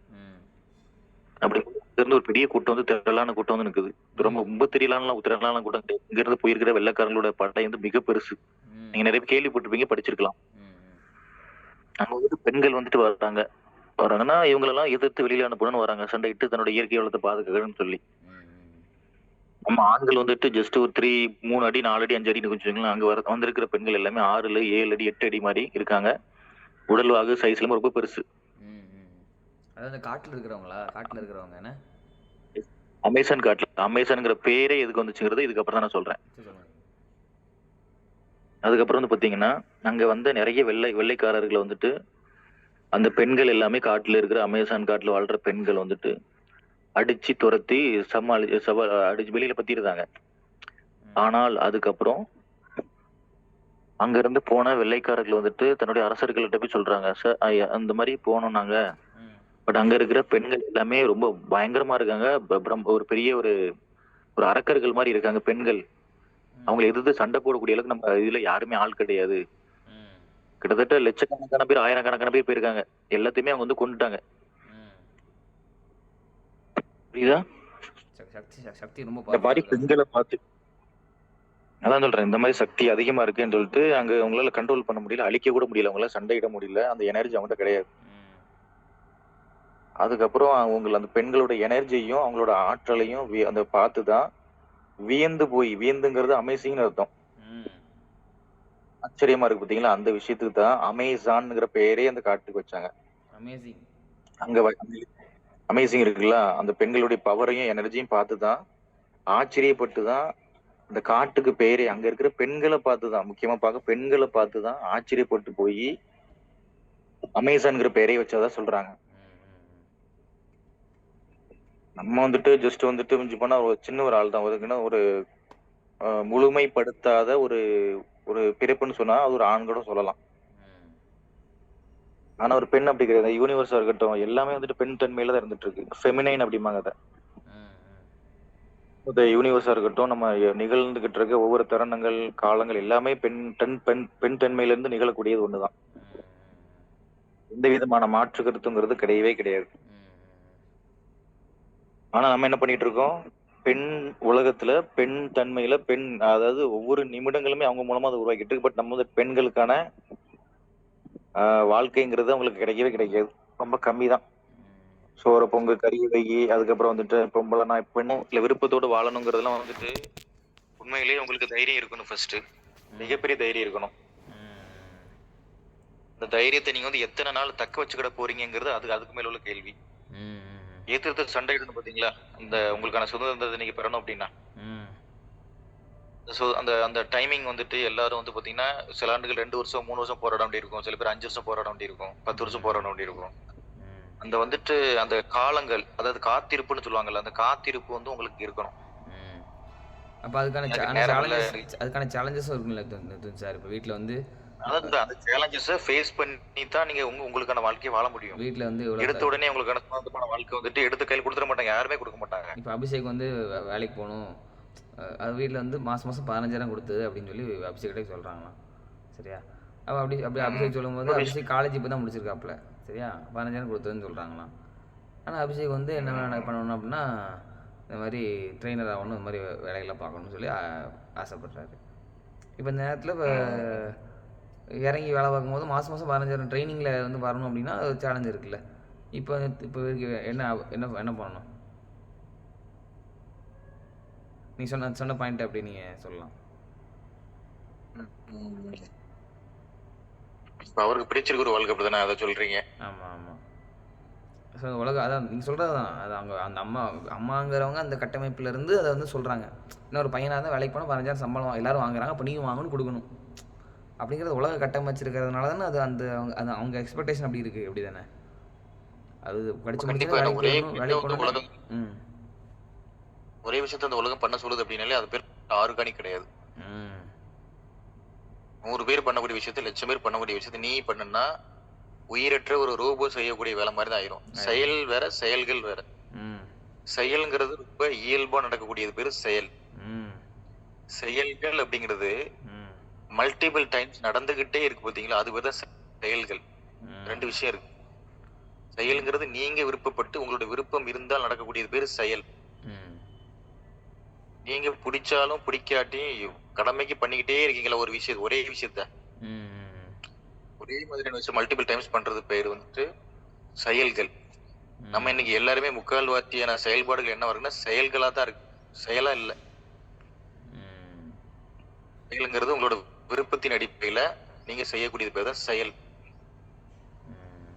அப்படி இருந்து ஒரு பெரிய கூட்டம் வந்து திரளான கூட்டம் வந்து நிக்குது. ரொம்ப திரளான கூட்டம் கிடையாது. இங்க இருந்து போயிருக்கிற வெள்ளைக்காரங்களோட படை வந்து மிக பெருசு. நீங்க நிறைய கேள்விப்பட்டிருப்பீங்க, படிச்சிருக்கலாம். அங்க வந்துட்டு பெண்கள் வந்துட்டு வராங்கன்னா இவங்களெல்லாம் எதிர்த்து வெளியில அனுப்பணும்னு வராங்க. சண்டையிட்டு தன்னோட இயற்கை வளத்தை பாதுகாக்கணும்னு சொல்லி. நம்ம ஆண்கள் வந்துட்டு ஜஸ்ட் ஒரு 3 அடி 4 அடி 5 அடின்னு கொஞ்சம் அங்க வந்திருக்கிற பெண்கள் எல்லாமே 6 7 அடி 8 அடி மாதிரி இருக்காங்க. உடல் வாகு சைஸ்ல ரொம்ப பெருசு. அதாவது காட்டுல இருக்கிறவங்க என்ன அமேசான் காட்டுல. அமேசான்ங்கிற பேரே எதுக்கு வந்துச்சுங்கிறது இதுக்கப்புறம் தான் நான் சொல்றேன். அதுக்கப்புறம் வந்து பாத்தீங்கன்னா அங்க வந்து நிறைய வெள்ளைக்காரர்களை வந்துட்டு அந்த பெண்கள் எல்லாமே காட்டுல இருக்கிற அமேசான் காட்டுல வாழ்ற பெண்கள் வந்துட்டு அடிச்சு துரத்தி அடிச்சு வெளியில பத்திருந்தாங்க. ஆனால் அதுக்கப்புறம் அங்க இருந்து போன வெள்ளைக்காரர்கள் வந்துட்டு தன்னுடைய அரசர்கள்ட்ட போய் சொல்றாங்க, சார் அந்த மாதிரி போனோம் நாங்க, பட் அங்க இருக்கிற பெண்கள் எல்லாமே ரொம்ப பயங்கரமா இருக்காங்க, ஒரு பெரிய ஒரு ஒரு அரக்கர்கள் மாதிரி இருக்காங்க பெண்கள், அவங்களை எதிர்த்து சண்டை போடக்கூடிய அளவுக்கு நம்ம இதுல யாருமே ஆள் கிடையாது. கிட்டத்தட்ட லட்சக்கணக்கான பேர், ஆயிரக்கணக்கான பேர் போயிருக்காங்க, எல்லாத்தையுமே அவங்க வந்து கொண்டுட்டாங்க. புரியுதா? சக்தி ரொம்ப இந்த மாதிரி பெண்களை பார்த்து அதான் சொல்றேன், இந்த மாதிரி சக்தி அதிகமா இருக்குன்னு சொல்லிட்டு அங்க அவங்களால கண்ட்ரோல் பண்ண முடியல, அழிக்க கூட முடியல, அவங்களால சண்டையிட முடியல, அந்த எனர்ஜி அவங்ககிட்ட கிடையாது. அதுக்கப்புறம் அவங்க அந்த பெண்களோட எனர்ஜியையும் அவங்களோட ஆற்றலையும் அந்த பார்த்துதான் வியந்து போய், வியந்துங்கிறது அமேசிங்னு அர்த்தம், ஆச்சரியமா இருக்கு பாத்தீங்களா, அந்த விஷயத்துக்கு தான் அமேசான்ங்கிற பெயரே அந்த காட்டுக்கு வச்சாங்க. அங்க அமேசிங் இருக்குல்ல, அந்த பெண்களுடைய பவரையும் எனர்ஜியும் பார்த்துதான் ஆச்சரியப்பட்டுதான் இந்த காட்டுக்கு பெயரே, அங்க இருக்கிற பெண்களை பார்த்துதான், முக்கியமா பார்க்க பெண்களை பார்த்துதான் ஆச்சரியப்பட்டு போய் அமேசான்ங்கிற பெயரை வச்சாதான் சொல்றாங்க. நம்ம வந்துட்டு ஜஸ்ட் வந்துட்டு மிஞ்சி போனா ஒரு சின்ன ஒரு ஆள் தான், ஒரு முழுமைப்படுத்தாத ஒரு ஒரு பிறப்புன்னு சொன்னா அது ஒரு ஆண் கூட சொல்லலாம். ஆனா ஒரு பெண் அப்படி கிடையாது. யூனிவர்ஸா இருக்கட்டும், எல்லாமே வந்துட்டு பெண் தன்மையில தான் இருந்துட்டு இருக்கு. ஃபெமினைன் அப்படிம்பாங்க அதை. இந்த யூனிவர்ஸா இருக்கட்டும், நம்ம நிகழ்ந்துகிட்டு இருக்க ஒவ்வொரு தருணங்கள், காலங்கள் எல்லாமே பெண் தன்மையில இருந்து நிகழக்கூடியது ஒண்ணுதான். எந்த விதமான மாற்று கருத்துங்கிறது கிடையவே கிடையாது. ஆனா நம்ம என்ன பண்ணிட்டு இருக்கோம், பெண் உலகத்துல பெண் தன்மையில பெண், அதாவது ஒவ்வொரு நிமிடங்களுமே அவங்க மூலமா அதை உருவாக்கிட்டு இருக்கு. பட் நம்ம வந்து பெண்களுக்கான வாழ்க்கைங்கிறது அவங்களுக்கு கிடைக்கவே கிடைக்காது, ரொம்ப கம்மி தான். சோற பொங்கு கறி வைகி, அதுக்கப்புறம் வந்துட்டு பொம்பளை நான் பெண்ணும் இல்ல விருப்பத்தோடு வாழணுங்கிறதுலாம் வந்துட்டு உண்மையிலேயே உங்களுக்கு தைரியம் இருக்கணும். ஃபர்ஸ்ட் மிகப்பெரிய தைரியம் இருக்கணும். இந்த தைரியத்தை நீங்க வந்து எத்தனை நாள் தக்க வச்சுக்கிட போறீங்கிறது அதுக்கு மேல உள்ள கேள்வி. ஏத்திரத்து சண்டை இடுன்னு பாத்தீங்களா, அந்த உங்களுக்கான சுதந்திரத்தை நீங்க பெறணும் அப்படின்னா அந்த அந்த டைமிங் வந்துட்டு எல்லாரும் வந்து பாத்தீங்கன்னா சில ஆண்டுகள் 2 வருஷம் 3 வருஷம் போராட வேண்டி இருக்கும், சில பேர் 5 வருஷம் போராட வேண்டி இருக்கும், 10 வருஷம் போராட வேண்டி இருக்கும். அந்த வந்துட்டு அந்த காலங்கள், அதாவது காத்திருப்புன்னு சொல்லுவாங்கல்ல, அந்த காத்திருப்பு வந்து உங்களுக்கு இருக்கணும். அப்ப அதுக்கான சேலஞ்சஸும் இருக்குல்ல சார். இப்ப வீட்டுல வந்து அந்த சேலஞ்சஸை ஃபேஸ் பண்ணி தான் நீங்க உங்களுக்கான வாழ்க்கையை வாழ முடியும். வீட்டுல வந்து எடுத்த உடனே உங்களுக்கான சொந்தமான வாழ்க்கை வந்துட்டு எடுத்து கையில் கொடுத்துட மாட்டாங்க, யாருமே கொடுக்க மாட்டாங்க. இப்ப அபிஷேக் வந்து வேலைக்கு போகணும், அது வீட்டில் வந்து மாதம் 15,000 கொடுத்தது அப்படின்னு சொல்லி அபிஷேக்கிட்டே சொல்கிறாங்களாம். சரியா? அப்போ அப்படி அபிஷேக் சொல்லும்போது அபிஷேக் காலேஜ் இப்போ தான் முடிச்சிருக்காப்புல. சரியா? 15,000 கொடுத்ததுன்னு சொல்கிறாங்களாம். ஆனால் அபிஷேக் வந்து என்ன பண்ணணும் அப்படின்னா, இந்த மாதிரி ட்ரெயினர் ஆகணும், இந்த மாதிரி வேலையெல்லாம் பார்க்கணும்னு சொல்லி ஆசைப்படுறாரு. இப்போ இந்த நேரத்தில் இப்போ இறங்கி வேலை பார்க்கும்போது மாதம் 15,000 ட்ரைனிங்கில் வந்து வரணும் அப்படின்னா அது சேலஞ்ச் இருக்குல்ல. இப்போ என்ன என்ன என்ன பண்ணணும்? நீ சொன்ன பாயிண்ட் அப்படி நீங்க சொல்லலாம். அவருக்கு பிடிச்சிருக்க ஒரு வாழ்க்கை அப்படிதானே, அதை சொல்றீங்க? ஆமா ஆமா. உலகம் அதான் நீங்க சொல்றதுதான். அது அவங்க அந்த அம்மாங்கிறவங்க அந்த கட்டமைப்புல இருந்து அதை வந்து சொல்றாங்க. இன்னொரு பையனா இருந்தால் வேலைக்கு போனால் 15,000 சம்பளம் எல்லாரும் வாங்குறாங்க, அப்போ நீங்க வாங்கணும், கொடுக்கணும் அப்படிங்கிறது உலக கட்டமைச்சிருக்கிறதுனால தானே அது அந்த அவங்க எக்ஸ்பெக்டேஷன் அப்படி இருக்கு. அப்படி தானே? அது படிச்சு முடிச்சு ஒரே விஷயத்த அந்த உலகம் பண்ண சொல்லுது அப்படின்னாலே அது பேர் ஆர்கானிக் கிடையாது. 100 பேர் பண்ணக்கூடிய விஷயத்த 1,00,000 பேர் பண்ணக்கூடிய விஷயத்த நீ பண்ணுனா உயிரற்ற ஒரு ரோபோ செய்யக்கூடிய வேலை மாதிரி தான் ஆயிரும். செயல் வேற, செயல்கள் வேற. செயல்ங்கிறது ரொம்ப இயல்பா நடக்கக்கூடியது பேரு செயல். செயல்கள் அப்படிங்கிறது மல்டிபிள் டைம்ஸ் நடந்துகிட்டே இருக்கு பாத்தீங்களா, அது பேர் தான் செயல்கள். 2 விஷயம் இருக்கு. செயல்ங்கிறது நீங்க விருப்பப்பட்டு உங்களோட விருப்பம் இருந்தால் நடக்கக்கூடியது பேரு செயல். நீங்க பிடிச்சாலும் பிடிக்காட்டியும் கடமைக்கு பண்ணிக்கிட்டே இருக்கீங்களா ஒரு விஷயம், ஒரே விஷயத்த ஒரே மாதிரியான விஷயம் மல்டிபிள் டைம்ஸ் பண்றது பேர் வந்துட்டு செயல்கள். நம்ம இன்னைக்கு எல்லாருமே முக்கால்வாசியான செயல்பாடுகள் என்ன வருதுன்னா செயல்களா தான் இருக்கு, செயலா இல்ல. செயல்ங்கிறது உங்களோட விருப்பத்தின் அடிப்படையில நீங்க செய்யக்கூடியது பேர் தான் செயல்.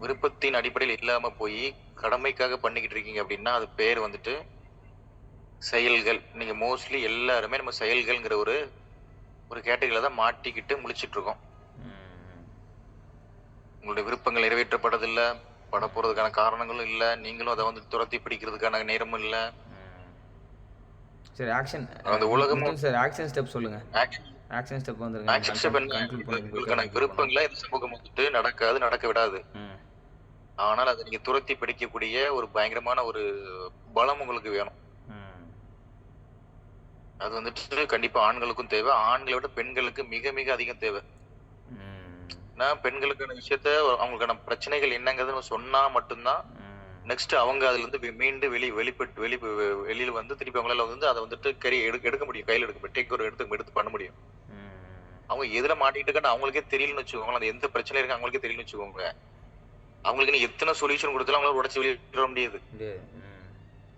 விருப்பத்தின் அடிப்படையில் இல்லாம போய் கடமைக்காக பண்ணிக்கிட்டு இருக்கீங்க அப்படின்னா அது பேர் வந்துட்டு செயல்கள். நீங்க மோஸ்ட்லி எல்லாருமே நம்ம செயல்கள்ங்கிற ஒரு கேட்டகரியில தான் மாட்டிக்கிட்டு முழிச்சிட்டு இருக்கோம். உங்களுடைய விருப்பங்கள் நிறைவேற்றப்படதில்லை, பட போறதுக்கான காரணங்களும் இல்லை, நீங்களும் அதை வந்து துரத்தி பிடிக்கிறதுக்கான நேரமும் இல்லை. சரி ஆக்ஷன் அந்த உலகமும் சார் ஆக்ஷன் ஸ்டெப் சொல்லுங்க. ஆக்ஷன் ஆக்ஷன் ஸ்டெப் வந்துருங்க. ஆக்ஷன் ஸ்டெப் என்ன? கன்க்ளூட் பண்ணி உங்களுக்கான விருப்பங்களை இந்த சமூகம் வந்துட்டு நடக்காது, நடக்க விடாது. ஆனால் அதை நீங்க துரத்தி பிடிக்கக்கூடிய ஒரு பயங்கரமான ஒரு பலம் உங்களுக்கு வேணும். அது வந்துட்டு கண்டிப்பா ஆண்களுக்கும் தேவை, ஆண்களை விட பெண்களுக்கு மிக மிக அதிகம் தேவை. நான் பெண்களுக்கான விஷயத்த அவங்களுக்கான பிரச்சனைகள் என்னங்கிறத சொன்னா மட்டும்தான் நெக்ஸ்ட் அவங்க அதுல இருந்து மீண்டு வெளியில வந்து திருப்பி அவங்களால வந்து அதை வந்துட்டு எடுக்க முடியும், கையில எடுக்க முடியும், டேக் ஒரு எடுத்து பண்ண முடியும். அவங்க எதுல மாட்டிட்டு இருக்கான்னு அவங்களுக்கே தெரியலன்னு வச்சுக்கோங்க, அது எந்த பிரச்சனை இருக்கு அவங்களுக்கே தெரியலன்னு வச்சுக்கோங்க, அவங்களுக்கு நீ எத்தனை சொல்யூஷன் கொடுத்தாலும் அவங்களால உடச்சு வெளியிட முடியாது.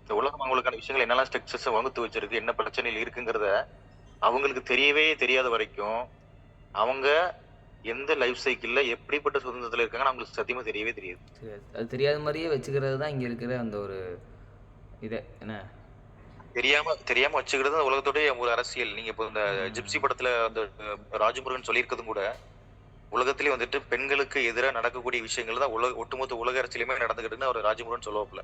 இந்த உலகம் அவங்களுக்கான விஷயங்கள் என்னெல்லாம் ஸ்ட்ரக்சர்ஸ் வகுத்து வச்சிருக்கு, என்ன பிரச்சனைகள் இருக்குங்கிறத அவங்களுக்கு தெரியவே தெரியாத வரைக்கும் அவங்க எந்த லைஃப் சைக்கிள்ல எப்படிப்பட்ட சுதந்திரத்துல இருக்காங்கன்னு அவங்களுக்கு சத்தியமா தெரியவே தெரியாது. அது தெரியாத மாதிரியே வச்சுக்கிறது தான் இங்க இருக்கிற அந்த ஒரு இது என்ன தெரியாம வச்சுக்கிறது உலகத்தோடைய ஒரு அரசியல். நீங்க இப்போ இந்த ஜிப்சி படத்துல அந்த ராஜமுருகன் சொல்லியிருக்கிறதும் கூட உலகத்திலேயே வந்துட்டு பெண்களுக்கு எதிராக நடக்கக்கூடிய விஷயங்கள் தான் ஒட்டுமொத்த உலக அரசியலுமே நடந்துக்கிட்டுன்னு அவர் ராஜமுருகன் சொல்லுவாப்புல.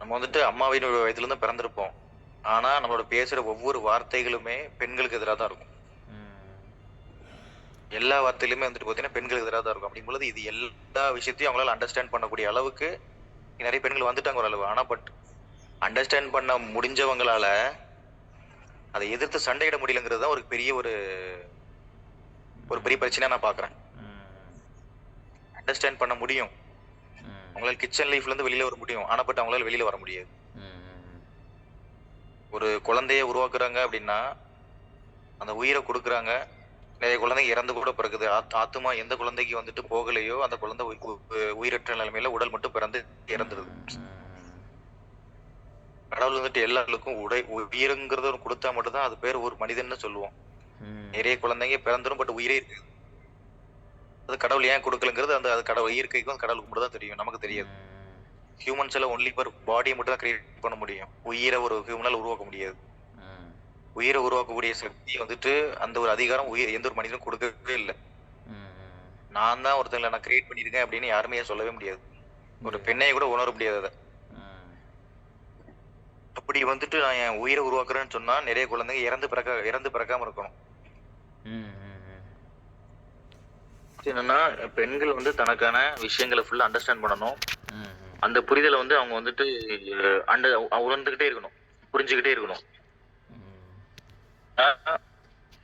நம்ம வந்துட்டு அம்மாவின் வயதுல இருந்து பிறந்திருப்போம், ஆனா நம்மளோட பேசுற ஒவ்வொரு வார்த்தைகளுமே பெண்களுக்கு எதிராக தான் இருக்கும். எல்லா வார்த்தையிலுமே வந்துட்டு பார்த்தீங்கன்னா பெண்களுக்கு எதிராக தான் இருக்கும். அப்படிங்கும்போது இது எல்லா விஷயத்தையும் அவங்களால அண்டர்ஸ்டாண்ட் பண்ணக்கூடிய அளவுக்கு நிறைய பெண்கள் வந்துட்டாங்க ஒரு அளவு. ஆனா பட் அண்டர்ஸ்டாண்ட் பண்ண முடிஞ்சவங்களால அதை எதிர்த்து சண்டையிட முடியலங்கிறது தான் ஒரு பெரிய பிரச்சனையா நான் பாக்குறேன். அண்டர்ஸ்டாண்ட் பண்ண முடியும், அவங்களால கிச்சன் லைஃப்ல இருந்து வெளியில வர முடியும், ஆனா பட் அவங்களால வெளியில வர முடியாது. ஒரு குழந்தைய உருவாக்குறாங்க அப்படின்னா அந்த உயிரை கொடுக்குறாங்க, நிறைய குழந்தைங்க இறந்து கூட பிறகுது. ஆத்துமா எந்த குழந்தைக்கு வந்துட்டு போகலையோ அந்த குழந்தை உயிரற்ற நிலைமையில உடல் மட்டும் பிறந்து இறந்துருது. கடவுள் வந்துட்டு எல்லாருக்கும் உயிருங்கிறத கொடுத்தா மட்டும்தான் அது பேர் ஒரு மனிதன்னு சொல்லுவோம். நிறைய குழந்தைங்க பிறந்துடும், பட் உயிரே இருக்கு. அது கடவுள் ஏன் கொடுக்கலங்கிறது அது கடவுள் இயற்கைக்கும் கடவுளுக்கு மட்டும் தான் தெரியும், நமக்கு தெரியாது. ஹியூமன்ஸ் எல்லாம் ஒன்லி பர் பாடியை மட்டும் தான் கிரியேட் பண்ண முடியும், உயிரை ஒரு ஹியூமனால உருவாக்க முடியாது. உயிரை உருவாக்கக்கூடிய சக்தி வந்துட்டு அந்த ஒரு அதிகாரம் எந்த ஒரு மனிதனும் கொடுக்கவே இல்லை. நான் தான் ஒருத்தங்களை நான் கிரியேட் பண்ணிருக்கேன் அப்படின்னு யாருமே சொல்லவே முடியாது, ஒரு பெண்ணையை கூட உணர முடியாது. அதை அப்படி வந்துட்டு நான் என் உயிரை உருவாக்குறேன்னு சொன்னா நிறைய குழந்தைங்க இறந்து பிறக்காம இருக்கணும். என்னன்னா பெண்கள் வந்து தனக்கான விஷயங்களை ஃபுல்லா அண்டர்ஸ்டாண்ட் பண்ணணும். அந்த புரிதலை வந்து அவங்க வந்துட்டு உணர்ந்துகிட்டே இருக்கணும், புரிஞ்சுக்கிட்டே இருக்கணும்.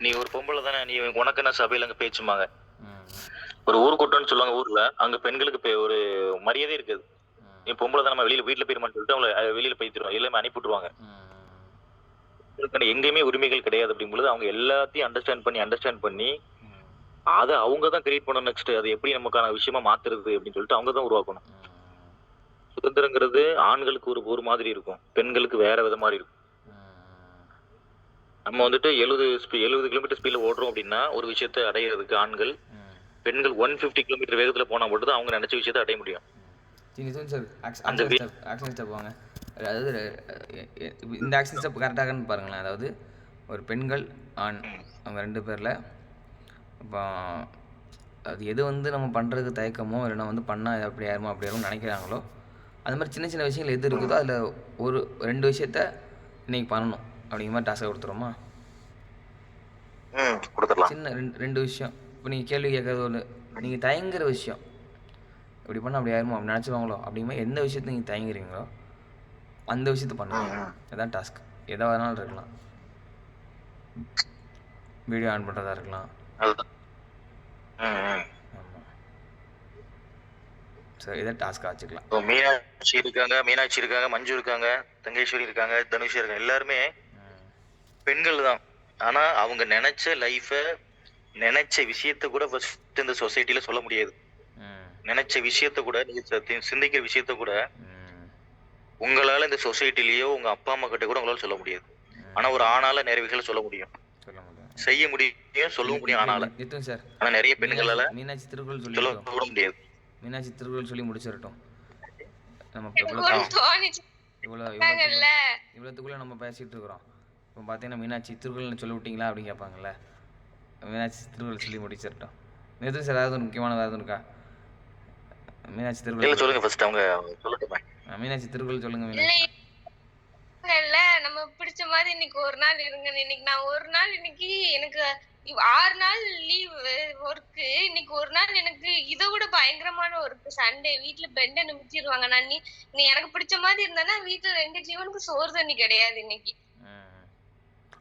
நீ ஒரு பொம்பளை தானே, நீ உனக்கு என்ன சபையில அங்க பேச்சுமாங்க, ஒரு ஊர்கூட்டம்னு சொல்லுவாங்க ஊர்ல, அங்க பெண்களுக்கு ஒரு மரியாதை இருக்குது. நீ பொம்பளை தான் நம்ம வீட்டுல போயிருமான்னு சொல்லிட்டு அவங்களை வெளியில போயிடுவாங்க, எல்லாமே அனுப்பிவிட்டுருவாங்க. எங்கேயுமே உரிமைகள் கிடையாது. அப்படிங்கும்போது அவங்க எல்லாத்தையும் அண்டர்ஸ்டாண்ட் பண்ணி அதை அவங்க தான் கிரியேட் பண்ணணும். நெக்ஸ்ட் அது எப்படி நமக்கான விஷயமா மாத்துறது அப்படின்னு சொல்லிட்டு அவங்க தான் உருவாக்கணும். சுதந்திரங்கிறது ஆண்களுக்கு ஒரு மாதிரி இருக்கும், பெண்களுக்கு வேற வித மாதிரி இருக்கும். நம்ம வந்துட்டு 70 கிலோமீட்டர் ஸ்பீட்ல ஓடுறோம் அப்படின்னா ஒரு விஷயத்தை அடையிறதுக்கு ஆண்கள், பெண்கள் 150 கிலோமீட்டர் வேகத்துல போனா மட்டும் தான் அவங்க நினைச்ச விஷயத்தை அடைய முடியும். ஆக்ஷன் ஸ்டெப் வாங்க. அதாவது இந்த ஆக்ஷன் ஸ்டெப் கரெக்டாகன்னு பாருங்களேன். அதாவது ஒரு பெண்கள் ஆண் அவங்க 2 பேரில் இப்போ அது எது வந்து நம்ம பண்ணுறதுக்கு தயக்கமோ இல்லைன்னா வந்து பண்ணால் அப்படி ஆயிருமோ அப்படி ஆயிருமோ நினைக்கிறாங்களோ, அது மாதிரி சின்ன சின்ன விஷயங்கள் எது இருக்குதோ அதில் ஒரு 2 விஷயத்த இன்னைக்கு பண்ணணும் அப்படிங்கிற மாதிரி டாஸ்கை கொடுத்துருமா? சின்ன 2 விஷயம். இப்போ நீங்கள் கேள்வி கேட்கறது ஒன்று, நீங்கள் தயங்குற விஷயம் இப்படி பண்ணால் அப்படி ஆயிருமோ அப்படி நினச்சிருவாங்களோ அப்படிங்கிற எந்த விஷயத்த நீங்கள் தயங்குறீங்களோ அந்த விஷயத்த பண்ணுங்க. இதுதான் டாஸ்க். எதை வேணாலும் இருக்கலாம், வீடியோ ஆன் பண்ணுறதா இருக்கலாம். ஆமாம், சரி இதை டாஸ்க்காக வச்சுக்கலாம். மீனாட்சி இருக்காங்க, மஞ்சு இருக்காங்க, தங்கேஸ்வரி இருக்காங்க, தனுஷ் இருக்காங்க, எல்லாருமே பெண்கள் தான். ஆனா அவங்க நினைச்ச லைஃப நினைச்ச விஷயத்த கூட ஃபர்ஸ்ட் இந்த சொசைட்டில சொல்ல முடியாது. நினைச்ச விஷயத்த கூட நீங்க சிந்திக்கிற விஷயத்த கூட உங்களால இந்த சொசைட்டிலயோ உங்க அப்பா அம்மா கிட்ட கூட உங்களால சொல்ல முடியாது. ஆனா ஒரு ஆணால நிறைய விஷயம் சொல்ல முடியும், செய்ய முடியும், சொல்ல முடியும். ஆனா நிறைய பெண்களால மீனாட்சி திருக்குறள் சொல்ல கூட முடியாது. மீனாட்சி திருக்குறள் சொல்லி முடிச்சிடட்டும். நம்ம இவ்வளோத்துக்குள்ளே நம்ம பேசிகிட்டு இருக்கிறோம். இப்போ பார்த்தீங்கன்னா மீனாட்சி திருக்குறள்னு சொல்லி விட்டீங்களா அப்படின்னு கேட்பாங்கல்ல. மீனாட்சி திருக்குறள் சொல்லி முடிச்சிடட்டும். நிதின் சார் ஏதாவது ஒரு முக்கியமான வேறு எதுவும் இருக்கா? மீனாட்சி இல்ல திருக்குறள் சொல்லுங்க ஃபர்ஸ்ட் அவங்க சொல்லட்டுமே. மீனாட்சி திருக்குறள் சொல்லுங்க இல்ல மீனாட்சி. இல்ல நம்ம பிடிச்ச மாதிரி இன்னைக்கு ஒரு நாள் இருங்க. இன்னைக்கு நான் ஒரு நாள் இன்னைக்கு எனக்கு 6 நாள் லீவ் ஒர்க்கு. இன்னைக்கு ஒரு நாள் எனக்கு இதை விட பயங்கரமான ஒர்க். சண்டே வீட்டுல பெண்டை நிமித்திடுவாங்க. நான் நீ எனக்கு பிடிச்ச மாதிரி இருந்தானா வீட்டுல 2 ஜீவனுக்கு சோறு தண்ணி கிடையாது இன்னைக்கு.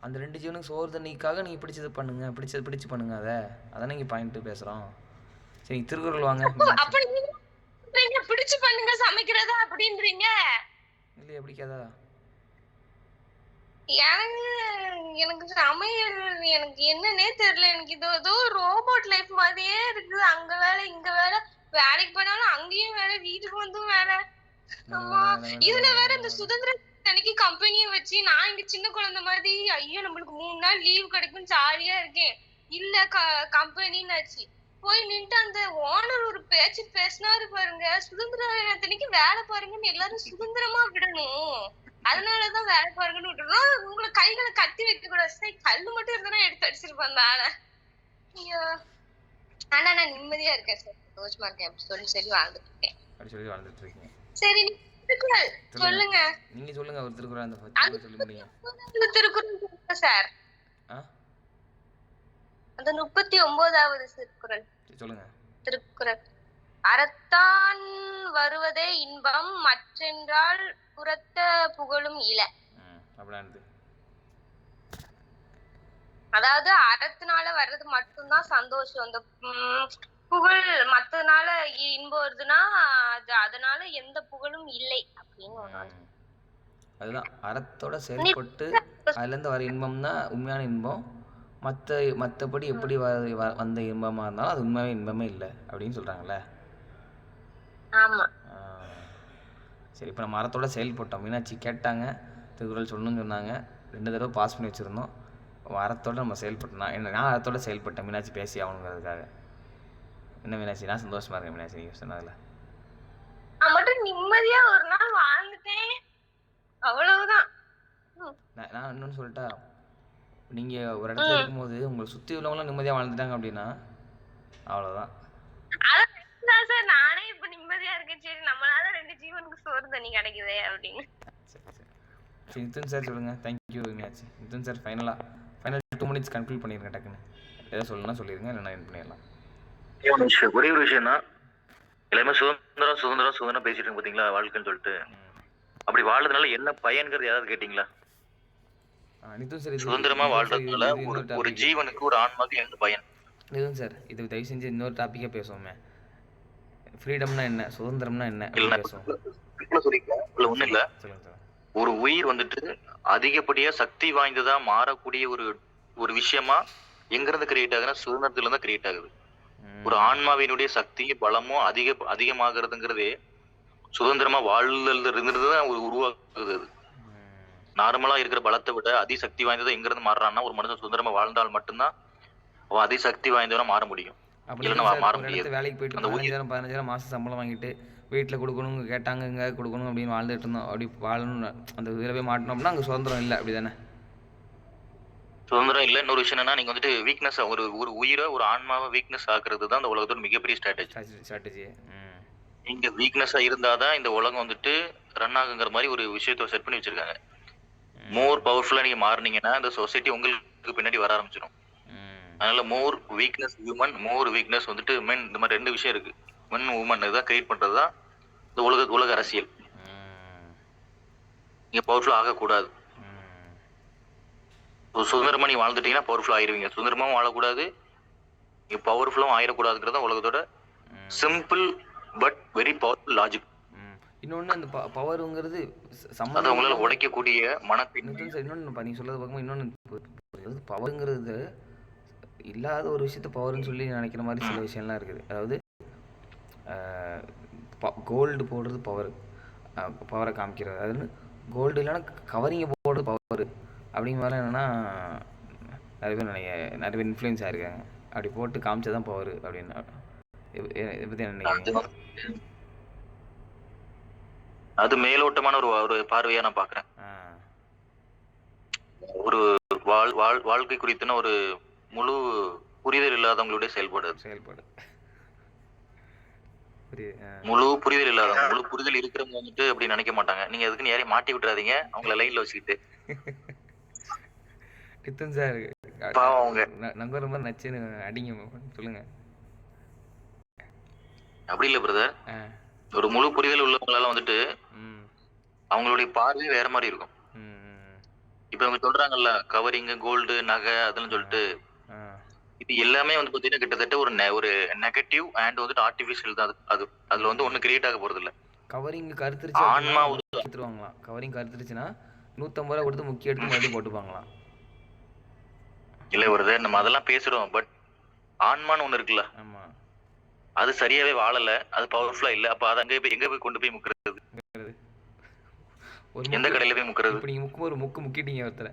அந்த 2 ஜீவனுக்கு சோறு தண்ணிக்காக நீங்கள் பிடிச்சது பண்ணுங்க, பிடிச்சு பண்ணுங்க. அதானே இங்கே பாயிண்ட்டு பேசுகிறோம். சரி திருக்குறள் வாங்க. அப்ப நீங்க பிடிச்சு பண்ணுங்க சமைக்கிறதா அப்படின்றீங்க. இல்லையா பிடிக்காதா? எனக்கு சமையல் எனக்கு என்னன்னே தெரியல. எனக்கு இது ஏதோ ரோபோட் லைஃப் மாதிரியே இருக்குது. அங்க வேலை இங்க வேலை, வேலைக்கு போனாலும் அங்கேயும் வேலை, வீட்டுக்கு வந்தும் வேலை. ஆமா இதுல வேற இந்த சுதந்திர அன்னைக்கு கம்பெனியை வச்சு நான் இங்க சின்ன குழந்தை மாதிரி ஐயோ நம்மளுக்கு 3 நாள் லீவ் கிடைக்கும் ஜாலியா இருக்கேன். இல்ல கம்பெனின்னு ஆச்சு. போய் நின்று அந்த ஓனர் ஒரு பேச்சு பேசினாரு பாருங்க, சுதந்திர தினக்கு வேலை பாருங்கன்னு எல்லாரும் சுதந்திரமா விடணும், அதனாலதான் வேலை பாருங்கன்னு விட்டுறோம். உங்களை கைகளை கட்டி வைக்க கூடாது. கல்லு மட்டும் இருந்தா எடுத்து அடிச்சிருப்பேன் அந்த ஆளை. ஐயோ ஆனா நான் நிம்மதியா இருக்கேன் சார், சந்தோஷமா இருக்கேன். அப்படி சொல்லி வாழ்ந்துட்டு இருக்கேன். சரி திருக்குறள் சொல்லுங்க. நீங்க சொல்லுங்க ஒரு திருக்குறள். அந்த சொல்ல முடியும் திருக்குறள் சார். அந்த 39வது திருக்குறள் சொல்லுங்க. திருக்குறள் அறத்தான் வருவதே இன்பம், மற்றென்றால் புறத்த புகழும் இல. அதாவது அறத்தினால வர்றது மட்டும்தான் சந்தோஷம். அந்த புகழ் மத்தனால இன்பம் வருதுன்னா அதனால எந்த புகழும் இல்லை அப்படின்னு. அதுதான் அறத்தோட செயல்பட்டு அதுல இருந்து வர இன்பம் தான் உண்மையான இன்பம். மற்றபடி எப்படி வந்த இன்பமா இருந்தாலும் அது உண்மையாவே இன்பமே இல்லை அப்படின்னு சொல்றாங்கல்ல. ஆமா சரி, இப்போ நம்ம அறத்தோட செயல்பட்டோம். மீனாட்சி கேட்டாங்க திருக்குறள் சொல்லணும்னு சொன்னாங்க, 2 தடவை பாஸ் பண்ணி வச்சுருந்தோம். அறத்தோட நம்ம செயல்பட்டோம். நான் அறத்தோட செயல்பட்டேன் மீனாட்சி பேசி ஆகணுங்கிறதுக்காக. என்ன மீனாட்சி, நான் சந்தோஷமா இருக்கேன் மீனாட்சி நீங்க சொன்னதுல. நான் மட்டும் நிம்மதியா ஒரு நாள் வாழ்ந்துட்டேன், அவ்வளவுதான். நான் இன்னொன்னு சொல்லிட்டா, நீங்க ஒரு இடத்துல இருக்கும்போது உங்களை சுத்தி உள்ளவங்களாம் நிம்மதியா வாழ்ந்துட்டாங்க அப்படின்னா அவ்வளவுதான். அதான் சார் நானே இப்ப நிம்மதியா இருக்கேன். சரி நம்மளால 2 ஜீவனுக்கு சோறு தண்ணி கிடைக்குதே அப்படின்னு. சரி நிதின் சார் சொல்லுங்க. Thank you Meenakshi. Nitin sir final 2 minutes conclude பண்ணிருங்க. டக்குன்னு எதை சொல்லணும்னா சொல்லிருங்க, இல்லைன்னா என் பண்ணிடலாம். ஒரே ஒரு விஷயம் தான், எல்லாமே சுதந்திரம் பேசிட்டு இருக்கு பாத்தீங்களா வாழ்க்கைன்னு சொல்லிட்டு. அப்படி வாழ்றதுனால என்ன பயன்கிறது யாராவது கேட்டீங்களா? சுதந்திரமா வாழ்றதுனால ஒரு ஜீவனுக்கு ஒரு ஆன்மாவுக்கு என்ன பயன்? நிதின் சார் இது தயவு செஞ்சு இன்னொரு டாபிக்கா பேசுவோமே. ஃப்ரீடம்னா என்ன, சுதந்திரம்னா என்ன பேசுவோம். ஒண்ணு இல்ல, ஒரு உயிர் வந்துட்டு அதிகப்படியா சக்தி வாய்ந்ததா மாறக்கூடிய ஒரு விஷயமா எங்க இருந்து கிரியேட் ஆகுதுன்னா சுதந்திரத்துல இருந்து கிரியேட் ஆகுது. ஒரு ஆன்மாவினுடைய சக்தி பலமும் அதிகமாகிறதுங்கிறதே சுதந்திரமா வாழ்தல் இருந்துதான் உருவாக்குது. நார்மலா இருக்கிற பலத்தை விட அதிசக்தி வாய்ந்ததை எங்க இருந்து மாறுறான்னா ஒரு மனுஷன் சுதந்திரமா வாழ்ந்தால் மட்டும்தான் அவன் அதிசக்தி வாய்ந்தவனா மாற முடியும். மாற முடியாது. வேலைக்கு போயிட்டு 15,000 மாசம் சம்பளம் வாங்கிட்டு வீட்டுல கொடுக்கணும் கேட்டாங்க, இங்க கொடுக்கணும் அப்படின்னு வாழ்ந்துட்டு இருந்தோம். அப்படி வாழணும் அந்த இதுல போய் மாட்டணும் அப்படின்னா அங்க சுதந்திரம் இல்லை, அப்படிதானே? சுதந்திரம் இல்லை. இன்னொரு விஷயம் என்னன்னா, நீங்க வந்துட்டு வீக்னஸ் ஒரு உயிரை ஒரு ஆன்மாவை வீக்னஸ் ஆக்குறது தான் இந்த உலகத்தோட மிகப்பெரிய ஸ்ட்ராட்டஜி. நீங்க வீக்னஸா இருந்தாதான் இந்த உலகம் வந்துட்டு ரன் ஆகுங்கிற மாதிரி ஒரு விஷயத்த செட் பண்ணி வச்சிருக்காங்க. மோர் பவர்ஃபுல்லா நீங்க மாறினீங்கன்னா இந்த சொசைட்டி உங்களுக்கு பின்னாடி வர ஆரம்பிச்சிடும். அதனால மோர் வீக்னஸ் ஹியூமன், மோர் வீக்னஸ் வந்துட்டு மென், இந்த மாதிரி 2 விஷயம் இருக்கு. மென் உமன் இதான் கிரியேட் பண்றதுதான் இந்த உலக அரசியல். நீங்க பவர்ஃபுல் ஆகக்கூடாது. சுதந்திரமா நீங்க வாழ்ந்துட்டீங்கன்னா பவர்ஃபுல் ஆயிருவீங்க. சுதந்திரமாவும் வாழக்கூடாது, நீங்க பவர்ஃபுல்லும் ஆயிடக்கூடாதுங்கிறத உலகத்தோட simple but very powerful logic. இன்னொன்னு அந்த பவருங்கிறது அது உங்களால உடைக்கக்கூடிய இன்னொன்னு நீங்க சொல்றது பார்க்கும்போது இன்னொன்னு பவருங்கிறது இல்லாத ஒரு விஷயத்த பவர்னு சொல்லி நினைக்கிற மாதிரி சில விஷயம்லாம் இருக்குது. அதாவது கோல்டு போடுறது பவரை காமிக்கிறது, அது கோல்டு இல்லைன்னா கவரிங்கை போடுறது பவர் அப்படிங்கிற மாதிரி. என்னன்னா நிறைய பேர் இன்ஃப்ளூயன்ஸ் ஆயிருக்காங்க, அப்படி போட்டு காமிச்சதான் பவர் அப்படின்னு. இதை பத்தி என்ன நினைக்கிறீங்க? அது மேலோட்டமான ஒரு பார்வையா நான் பாக்குறேன். ஒரு வாழ்க்கை குறித்தான ஒரு முழு புரிதல் இல்லாதவங்களுடைய செயல்பாடு அது. செயல்பாடு. புரியுது. முழு புரிதல் இல்லாதவங்க, முழு புரிதல் இருக்கிறவங்க வந்துட்டு அப்படி நினைக்க மாட்டாங்க. நீங்க அதுக்குன்னு யாரையும் மாட்டி விட்டுறாதீங்க, அவங்கள லைன்ல வச்சுக்கிட்டு. நித்தன் சார் பாவம் அவங்க. நங்கூர மாதிரி நச்சுன்னு அடிங்க, சொல்லுங்க. அப்படி இல்ல பிரதர். ஆ. ஒரு முழு புரிதல் உள்ளவங்களால வந்துட்டு ம். அவங்களுடைய பார்வை வேற மாதிரி இருக்கும். ம். இப்ப அவங்க சொல்றாங்கல்ல கவரிங், கோல்டு, நகை அதெல்லாம் சொல்லிட்டு, ஆ. இது எல்லாமே வந்து பாத்தீங்கன்னா கிட்டத்தட்ட ஒரு நெகட்டிவ் அண்ட் வந்துட்டு ஆர்டிபிஷியல் தான். அது அதுல வந்து ஒண்ணு கிரியேட் ஆக போறது இல்ல. கவரிங் கருத்துருச்சு ஆன்மா எடுத்துருவாங்களாம். கவரிங் கருத்துருச்சுன்னா 150 ரூபா கொடுத்து முக்கிய எடுத்து மறுபடியும் போட்டுப்பாங்களாம். இல்ல வருது, நம்ம அதெல்லாம் பேசுறோம். பட் ஆன்மான்னு ஒண்ணு இருக்குல்ல, ஆமா. அது சரியாவே வாழல, அது பவர்ஃபுல்லா இல்ல. அப்ப அது அங்க போய் எங்க போய் கொண்டு போய் முக்குறது? ஒரு எந்த கடையில போய் முக்குறது? இப்ப நீங்க ஒரு முக்கிட்டீங்க ஒருத்தர.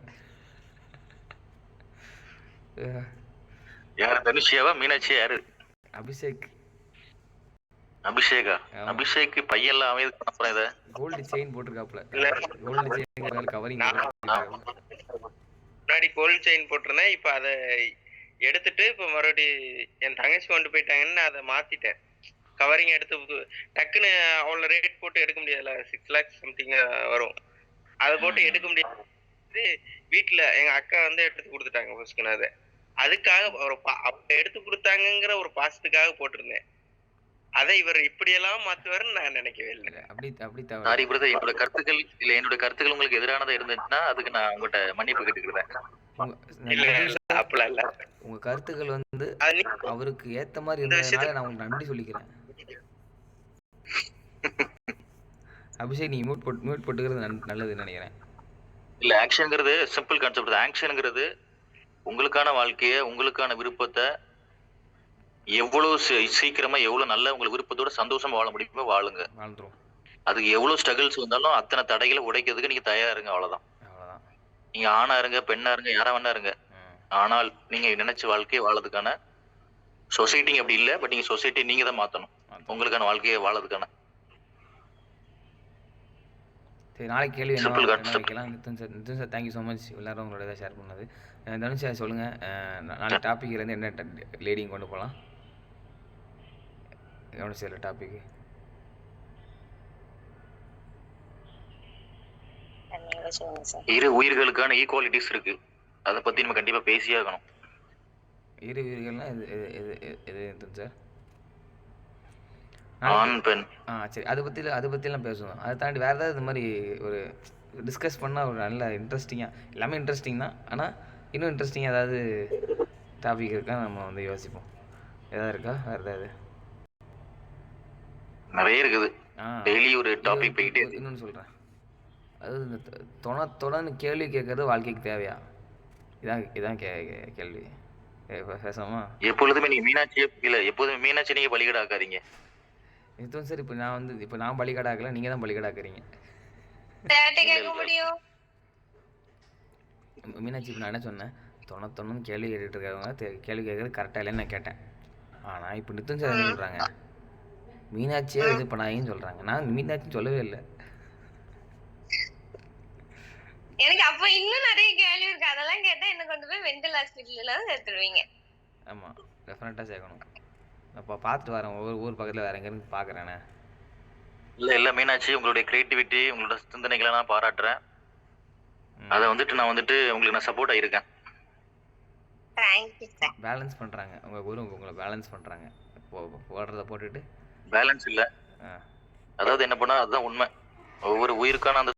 யாரு? தனுஷியாவா? மீனாட்சி? யாரு? அபிஷேக். அபிஷேகா? அபிஷேக் பையெல்லாம் அவன் பண்ண போறேன். இத கோல்டு செயின் போட்டிருக்காப்ல. கோல்டு செயின் கவரிங் முன்னாடி கோல்டு செயின் போட்டிருந்தேன். இப்ப அதை எடுத்துட்டு இப்ப மறுபடியும் என் தங்கச்சி கொண்டு போயிட்டாங்கன்னு அதை மாத்திட்டேன். கவரிங் எடுத்து டக்குன்னு அவ்வளோ ரேட் போட்டு எடுக்க முடியாதுல்ல. 6 lakhs சம்திங் வரும். அதை போட்டு எடுக்க முடியாது. வீட்டுல எங்க அக்கா வந்து எடுத்து கொடுத்துட்டாங்க ஃபர்ஸ்ட். அதை அதுக்காக அப்ப எடுத்து கொடுத்தாங்கிற ஒரு பாசத்துக்காக போட்டிருந்தேன். அதை இவர் இப்படியெல்லாம் மாத்துவாருன்னு நான் நினைக்கவே இல்லை. சாரி பிரதர், என்னோட கருத்துக்கள் உங்களுக்கு எதிரானதா இருந்துச்சுன்னா அதுக்கு நான் உங்கள்கிட்ட மன்னிப்பு கேட்டுக்கிறேன். அப்படிலாம் இல்ல. உங்க கருத்துக்கள் வந்து அவருக்கு ஏத்த மாதிரி இருந்ததுனால நான் உங்களுக்கு நன்றி சொல்லிக்கிறேன். அபிஷேக், நீ மியூட் போட்டுக்கிறது நல்லதுன்னு நினைக்கிறேன். இல்ல, ஆக்ஷன்ங்கிறது சிம்பிள் கான்செப்ட். ஆக்ஷன்ங்கிறது உங்களுக்கான வாழ்க்கைய, உங்களுக்கான விருப்பத்தை எவ்வளவு சீக்கிரமா எவ்வளவு நல்ல உங்களுக்கு விருப்பத்தோட சந்தோஷமா வாழ முடியுமோ வாழுங்க. அதுக்கு எவ்வளவு ஸ்ட்ரகிள்ஸ் வந்தாலும் அத்தனை தடைகளை உடைக்கிறதுக்கு நீங்க தயாரா இருங்க. அவ்வளவுதான். நீங்க ஆணா இருங்க, பெண்ணா இருங்க, யாரா வேணா இருங்க. ஆனால் நீங்க நினைச்ச வாழ்க்கையை வாழறதுக்கான சொசைட்டி அப்படி இல்லை. பட் நீங்க சொசைட்டி நீங்க தான் மாத்தணும் உங்களுக்கான வாழ்க்கையை வாழறதுக்கான. சரி, நாளைக்கு கேள்வி என்ன வைக்கலாம்? நித்தன் சார் தேங்க்யூ ஸோ மச் எல்லாரும் உங்களோட இதை ஷேர் பண்ணது. தனுஷ் சார் சொல்லுங்கள், நாளைக்கு டாப்பிக்லேருந்து என்ன லேடிங் கொண்டு போகலாம்? எவ்வளோ சார் டாபிக்? இரு உயிர்களுக்கான ஈக்குவாலிட்டிஸ் இருக்கு, அதை பற்றி நம்ம கண்டிப்பாக பேசியே ஆகணும். இரு உயிர்கள்னா இது சார் ஆண் பெண். சரி, அதை பற்றிலாம் பேசுவோம். அதை தாண்டி வேறு ஏதாவது இது மாதிரி ஒரு டிஸ்கஸ் பண்ணால் ஒரு நல்ல இன்ட்ரெஸ்டிங்காக, எல்லாமே இன்ட்ரெஸ்டிங் தான், ஆனால் இன்னும் இன்ட்ரெஸ்டிங்காக ஏதாவது டாபிக் இருக்கா நம்ம வந்து யோசிப்போம். ஏதாவது இருக்கா வேறு ஏதாவது? நிறைய இருக்குது. டெய்லி ஒரு டாபிக் போயிட்டே. இன்னொன்று சொல்கிறேன், அதாவது இந்த தொடர்ந்து கேள்வி கேட்கறது வாழ்க்கைக்கு தேவையா? இதான் கேள்வி. பேசாமா? எப்பொழுதுமே நீங்கள் மீனாட்சியே இல்லை, எப்போதுமே மீனாட்சி நீங்கள் பலிகடாக்காதீங்க. இதுவும் சரி, இப்போ நான் பலிகடாக்கல, நீங்கள் தான் பலிகடாக்குறீங்க. மீனாட்சி, இப்போ நான் என்ன சொன்னேன், தொண்ணூத்தொன்னு கேள்வி கேட்டுட்டு இருக்காங்க, கேள்வி கேட்கறது கரெக்டாக இல்லைன்னு நான் கேட்டேன். ஆனால் இப்போ நித்தன் சார் என்ன சொல்கிறாங்க, மீனாட்சியே இது பண்ணாங்கன்னு சொல்கிறாங்க. நான் மீனாட்சின்னு சொல்லவே இல்லை. எனக்கு அப்ப இன்னும் நிறைய கேள்வி இருக்கு, அதெல்லாம் கேட்டா என்ன கொண்டு போய் மென்டல் ஹாஸ்பிட்டல்ல சேர்த்துருவீங்க. ஆமா, டெஃபினட்டா சேர்க்கணும். அப்ப பார்த்துட்டு வரேன், ஊர் பக்கத்துல வேற எங்க இருந்து பாக்குறேனே. இல்ல மீனாட்சி, உங்களுடைய கிரியேட்டிவிட்டி, உங்களோட சிந்தனைகளை நான் பாராட்டுறேன். அதை வந்துட்டு நான் உங்களுக்கு நான் சப்போர்ட் ஆயிருக்கேன். Thank you sir. பேலன்ஸ் பண்றாங்க உங்க குரு, உங்களை பேலன்ஸ் பண்றாங்க. போடுறத போட்டுட்டு பேலன்ஸ் இல்ல, அதாவது என்ன பண்ணா அதுதான் உண்மை. ஒவ்வொரு உயிருக்கான அந்த